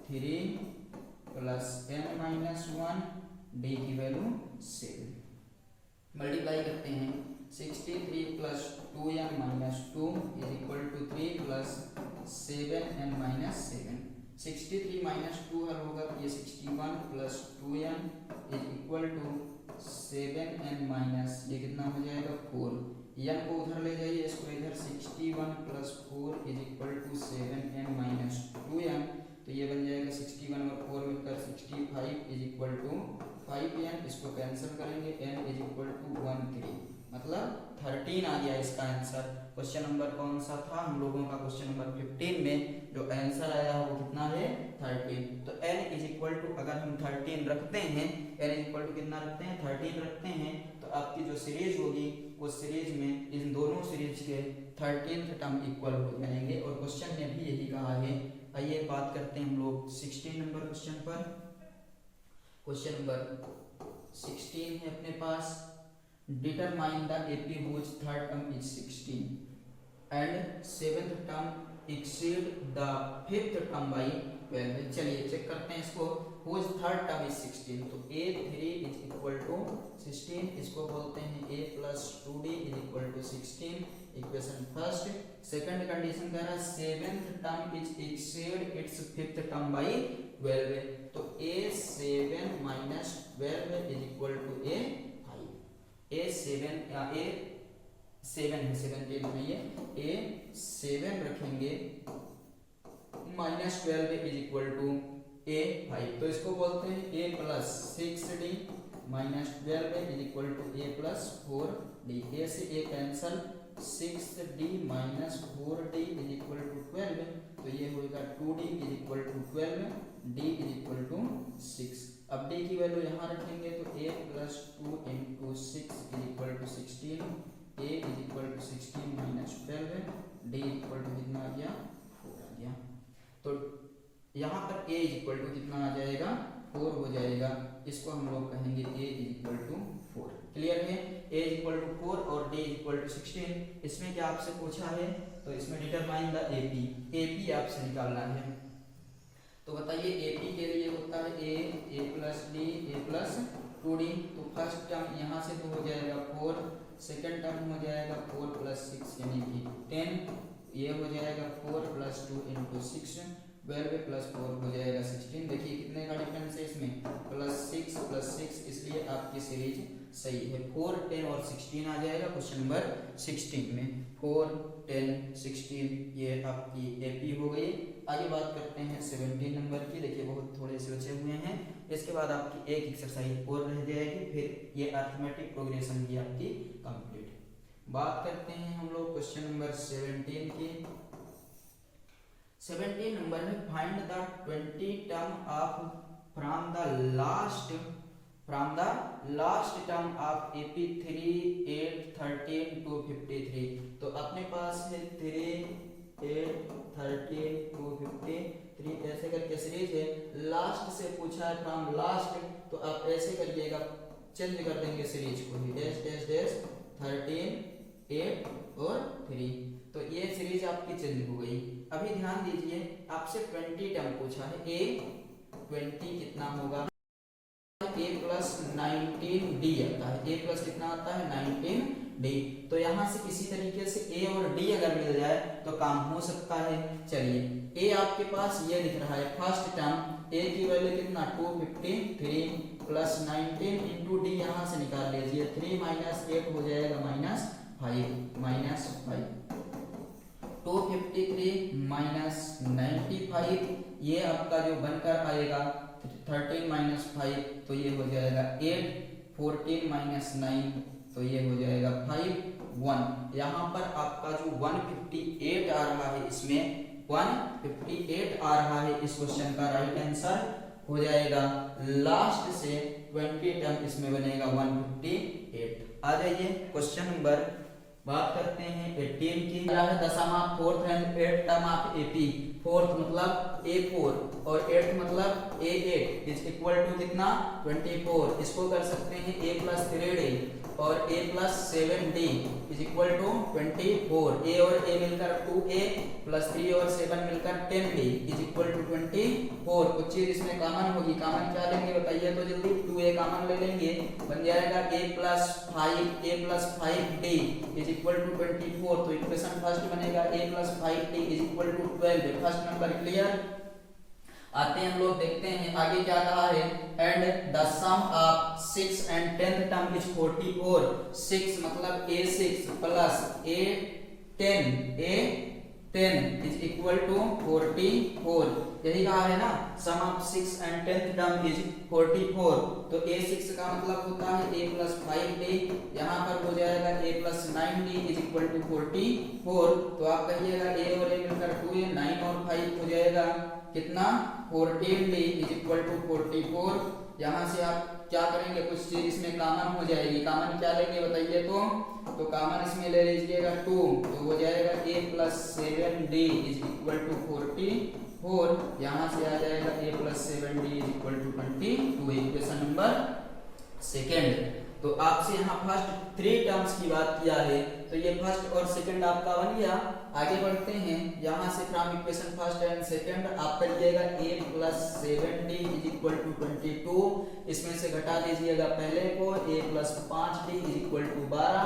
3 plus n minus 1, d की वैल्यू 7। मल्टीप्लाई करते हैं, 63 plus 2n minus 2 is equal to 3 plus 7n minus 7। 63 minus 2 हल होगा तो ये 61 plus 2n is equal to 7n minus, ये कितना हो जाएगा 4। n को उधर ले जाइए, इसको इधर 61 plus 4 is equal to 7n minus 2n, तो ये बन जाएगा 61 और 4 मिलकर 65 इज इक्वल टू 5n। इसको कैंसिल करेंगे, n इज इक्वल टू 13, मतलब 13 आ गया इसका आंसर। क्वेश्चन नंबर कौन सा था हम लोगों का? क्वेश्चन नंबर 15 में जो आंसर आया है वो कितना है 13। तो n इज इक्वल टू अगर हम 13 रखते हैं, n इज इक्वल टू कितना रखते हैं 13 रखते हैं, तो आपकी जो सीरीज होगी उस सीरीज में इन दोनों सीरीज के 13th टर्म इक्वल हो जाएंगे, और क्वेश्चन ने भी यही कहा है। आइए बात करते हैं हम लोग 16 नंबर क्वेश्चन पर। क्वेश्चन नंबर 16 है अपने पास, determine the AP whose third term is 16 and seventh term exceed the fifth term by 12। चलिए चेक करते हैं इसको। हुज थर्ड टर्म इज 16, तो a3 इज इक्वल टू 16, इसको बोलते हैं a plus 2d is equal to 16, equation first. Second condition कह रहा है seventh term is exceed its fifth term by 12, तो a7 minus 12 is equal to a5। a7 है 17 में, ये a7 रखेंगे minus 12 is equal to a5, तो इसको बोलते हैं a plus 6d minus 12 is equal to a plus 4d। a से a cancel, 6d minus 4d is equal to 12, तो ये होगा 2d is equal to 12, d is equal to 6। अब d की वैल्यू यहाँ रखेंगे तो a plus 2 into 6 is equal to 16, a is equal to 16 minus 12, d equal to कितना आ गया 4 आ गया। तो यहाँ पर a इज इक्वल टू कितना आ जाएगा 4 हो जाएगा, इसको हम लोग कहेंगे a is equal to 4। Clear है? a इज इक्वल टू 4 और d इज इक्वल टू 16। इसमें क्या आपसे पूछा है, तो इसमें डिटरमाइन द AP आपसे निकालना है। तो बताइए AP के लिए होता है a plus d a plus 2d, तो फर्स्ट टर्म यहाँ से तो हो जाएगा 4, सेकंड टर्म हो जाएगा 4 प्लस 6 यानी कि 10, ये हो जाएगा 4 प्लस 2 इंटू 6, 12 प्लस 4 हो जाएगा 16। देखिए कितने का डिफरेंस है इसमें, प्लस 6, इसलिए आपकी सीरीज सही है। 4, 10 और 16 आ जाएगा क्वेश्चन नंबर 16 में। 4, 10, 16 ये आपकी एपी हो गई। आगे बात करते हैं 17 नंबर की। देखिए बहुत थोड़े से बचे हुए हैं, इसके बाद आपकी एक एक्सरसाइज और रह जाएगी, फिर ये अरिथमेटिक प्रोग्रेशन भी आपकी कंप्लीट। बात करते हैं हम लोग क्वेश्चन नंबर 17 की। 17 नंबर में find the 20 term of from the last term of AP3 8 13 to 53। तो अपने पास है 3 8 13 to 53, ऐसे करके सीरीज है। लास्ट से पूछा है फ्रॉम लास्ट, तो आप ऐसे करिएगा, चेंज कर देंगे सीरीज को भी, डैश डैश डैश 13 8 और 3, तो ये सीरीज आपकी चेंज हो गई। अभी ध्यान दीजिए, आपसे 20 टर्म पूछा है, a 20 कितना होगा, a प्लस 19d आता है, a प्लस कितना आता है 19d। तो यहाँ से किसी तरीके से a और d अगर मिल जाए तो काम हो सकता है। चलिए a आपके पास ये दिख रहा है फर्स्ट टर्म, a की वैल्यू कितना 253 प्लस 19 इंटू d यहाँ से निकाल लीजिए, 3 माइनस 8 हो जाएगा माइनस 5, 253 माइनस 95, ये आपका जो बनकर आएगा 13 माइनस 5, तो ये हो जाएगा 8, 14 माइनस 9, तो ये हो जाएगा 5, 1। यहाँ पर आपका जो 158 आ रहा है, इसमें 158 आ रहा है, इस क्वेश्चन का राइट आंसर हो जाएगा। लास्ट से 20 टर्म इसमें बनेगा 158। आ जाइए क्वेश्चन नंबर बात करते हैं 18 की। क्या है the sum of fourth and eight term of AP. Fourth मतलब A4 और एट मतलब A8 इज इक्वल टू कितना 24। इसको कर सकते हैं A प्लस 3D और A plus 7D is equal to 24। A और A मिलकर 2A प्लस 3 और 7 मिलकर 10D इज इक्वल टू 24। कुछ चीज इसमें कॉमन होगी, कॉमन क्या लेंगे बताइए तो जल्दी। 2A कॉमन ले लेंगे, बन जाएगा A plus 5D is equal to 24। तो इक्वेशन फर्स्ट बनेगा A plus 5D is equal to 12। First number clear. आते हैं हम लोग देखते हैं आगे क्या कहा है। And the sum of 6 and 10th term is 44। 6 मतलब A6 plus A10 is equal to 44। यही कहा है ना, sum of 6 and 10th term is 44। तो A6 का मतलब होता है A प्लस 5D, यहाँ पर हो जाएगा A plus 9D is equal to 44। तो आप कहिएगा A और A मिलकर 2A, 9 और 5 हो जाएगा कितना 14D इज इक्वल टू 44। यहाँ से आप क्या करेंगे, कुछ चीज इसमें कॉमन हो जाएगी। कॉमन क्या लेंगे बताइए तो कॉमन इसमें ले लीजिएगा 2, तो हो जाएगा A plus 7D is equal to 44। यहाँ से आ जाएगा A plus 7D is equal to 22। Equation number second. तो आपसे यहाँ फर्स्ट 3 टर्म्स की बात किया है, तो ये फर्स्ट और सेकंड आपका बन गया। आगे बढ़ते हैं, यहाँ से from equation first and second आप करिएगा A plus 7D is equal to 22। इसमें से घटा दीजिएगा पहले को, A plus 5D is equal to 12।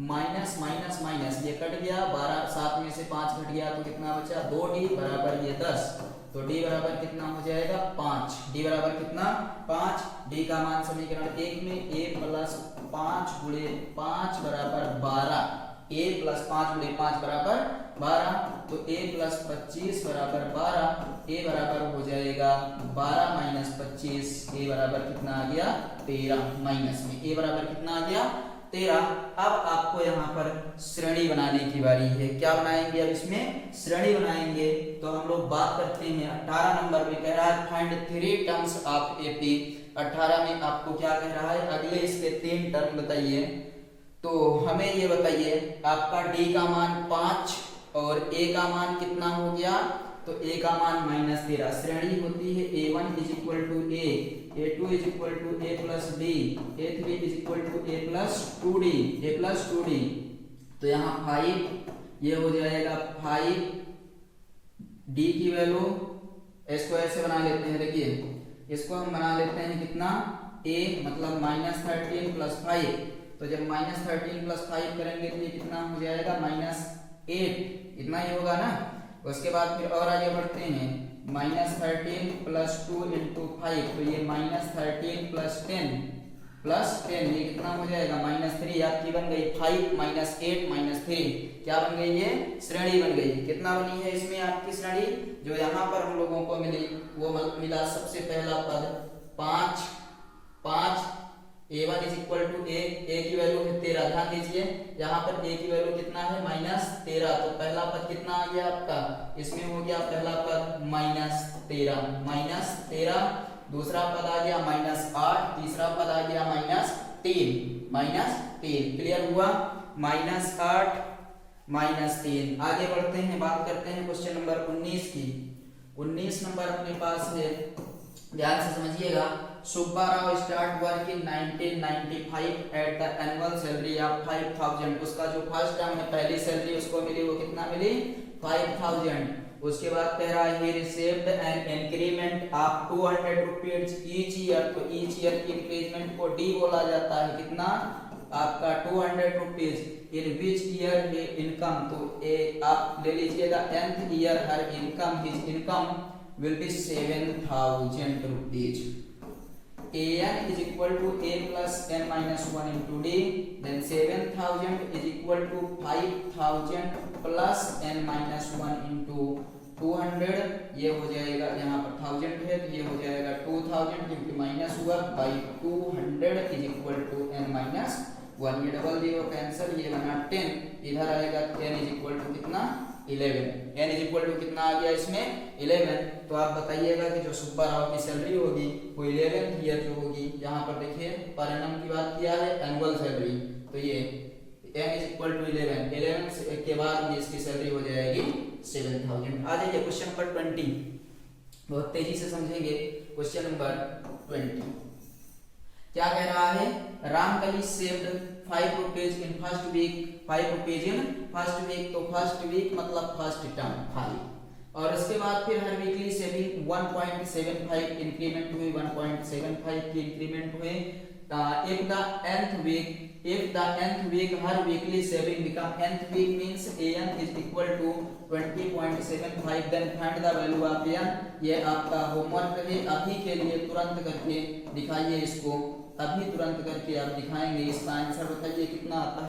Minus minus minus ये कट गया, 12 7 में से 5 घट गया तो कितना बचा 2D बराबर ये 10। तो D बराबर कितना हो जाएगा 5। D बराबर कितना 5। D का मान समीकरण 1 में A प्लस 5 गुणे 5 बराबर 12। A प्लस 5 गुणे 5 बराबर 12। तो A प्लस 25 बराबर 12। A बराबर हो जाएगा 12 माइनस 25। A बराबर कितना आ गया 13। माइनस में A बराबर कितना आ गया 13। अब आपको यहाँ पर श्रेणी बनाने की बारी है। क्या बनाएंगे, अब इसमें श्रेणी बनाएंगे। तो हम लोग बात करते हैं 18 नंबर में कह रहा है फाइंड 3 टर्म्स ऑफ एपी। 18 में आपको क्या कह रहा है, अगले इसके 3 टर्म बताइए। तो हमें ये बताइए आपका D का मान 5 और A का मान कितना हो गया, तो A का मान -13। श्रेणी होती है A1 is equal to A, A2 is equal to A plus D, A3 is equal to A plus 2D। तो यहाँ 5 ये हो जाएगा 5। D की वैल्यू इसको ऐसे बना लेते हैं, देखिए इसको हम बना लेते हैं कितना A मतलब -13 प्लस 5। तो जब -13 प्लस 5 करेंगे तो ये कितना हो जाएगा -8, इतना ही होगा ना। उसके बाद फिर और आगे बढ़ते हैं, -13 प्लस 2 इंटू 5। तो ये -13 प्लस 10 ये कितना हो जाएगा -3। आपकी बन गई 5 -8 -3 क्या बन गई, ये श्रेणी बन गई। कितना बनी है इसमें आपकी श्रेणी, जो यहाँ पर हम लोगों को मिली वो मिला सबसे पहला पद 5। A1 is equal to A की वैल्यू है 13। ध्यान दीजिए यहाँ पर A की वैल्यू कितना है -13। तो पहला पद कितना आ गया आपका, इसमें हो गया पहला पद -13। दूसरा पद आ गया -8, तीसरा पद आ गया -3। क्लियर हुआ, -8 -3। आगे बढ़ते हैं, बात करते हैं क्वेश्चन नंबर 19 की। 19 नंबर अपने पास है, ध्यान से समझिएगा। Subba Rao start work in 1995 at the annual salary of 5000। उसका जो फर्स्ट टर्म में पहली सैलरी उसको मिली वो कितना मिली 5000। उसके बाद कह रहा है he received an increment of 200 rupees each year. तो ईच ईयर की इंक्रीमेंट को डी बोला जाता है, कितना आपका 200 rupees. In which year income, तो आप ले लीजिएगा nth year her income, his income will be 7000 rupees. An is equal to A plus n minus 1 into D. Then 7000 is equal to 5000 plus n minus 1 into 200। ये हो जाएगा, यहाँ पर 1000 है तो ये हो जाएगा 2000 क्योंकि माइनस हुआ by 200 is equal to n minus 1। ये डबल जीरो कैंसिल, ये बना 10। इधर आएगा n is equal to कितना 11। n इज इक्वल टू कितना आ गया इसमें 11। तो आप बताइएगा कि जो सुब्बा राव की सैलरी होगी वो 11th ईयर जो होगी। यहाँ पर देखिए पर एनम की बात किया है, एनुअल सैलरी। तो ये n इज इक्वल टू 11, 11 के बाद में इसकी सैलरी हो जाएगी 7000। आ जाइए क्वेश्चन नंबर 20, बहुत तेजी से समझेंगे। क्वेश्चन नंबर 20 क्या कह रहा है? Ramkali saved 5 rupees in first week, 5 rupees in first week, तो फर्स्ट वीक मतलब फर्स्ट टर्म 5, और उसके बाद फिर हर वीकली सेविंग 1.75 इंक्रीमेंट हुई, 1.75 की इंक्रीमेंट हुई। if the nth week her weekly saving become nth week means an is equal to 20.75, then find the value of an। ये आपका होमवर्क है, अभी के लिए तुरंत करके दिखाइए इसको, अभी तुरंत करके आप दिखाएंगे, इसका आंसर बताइए कितना आता है।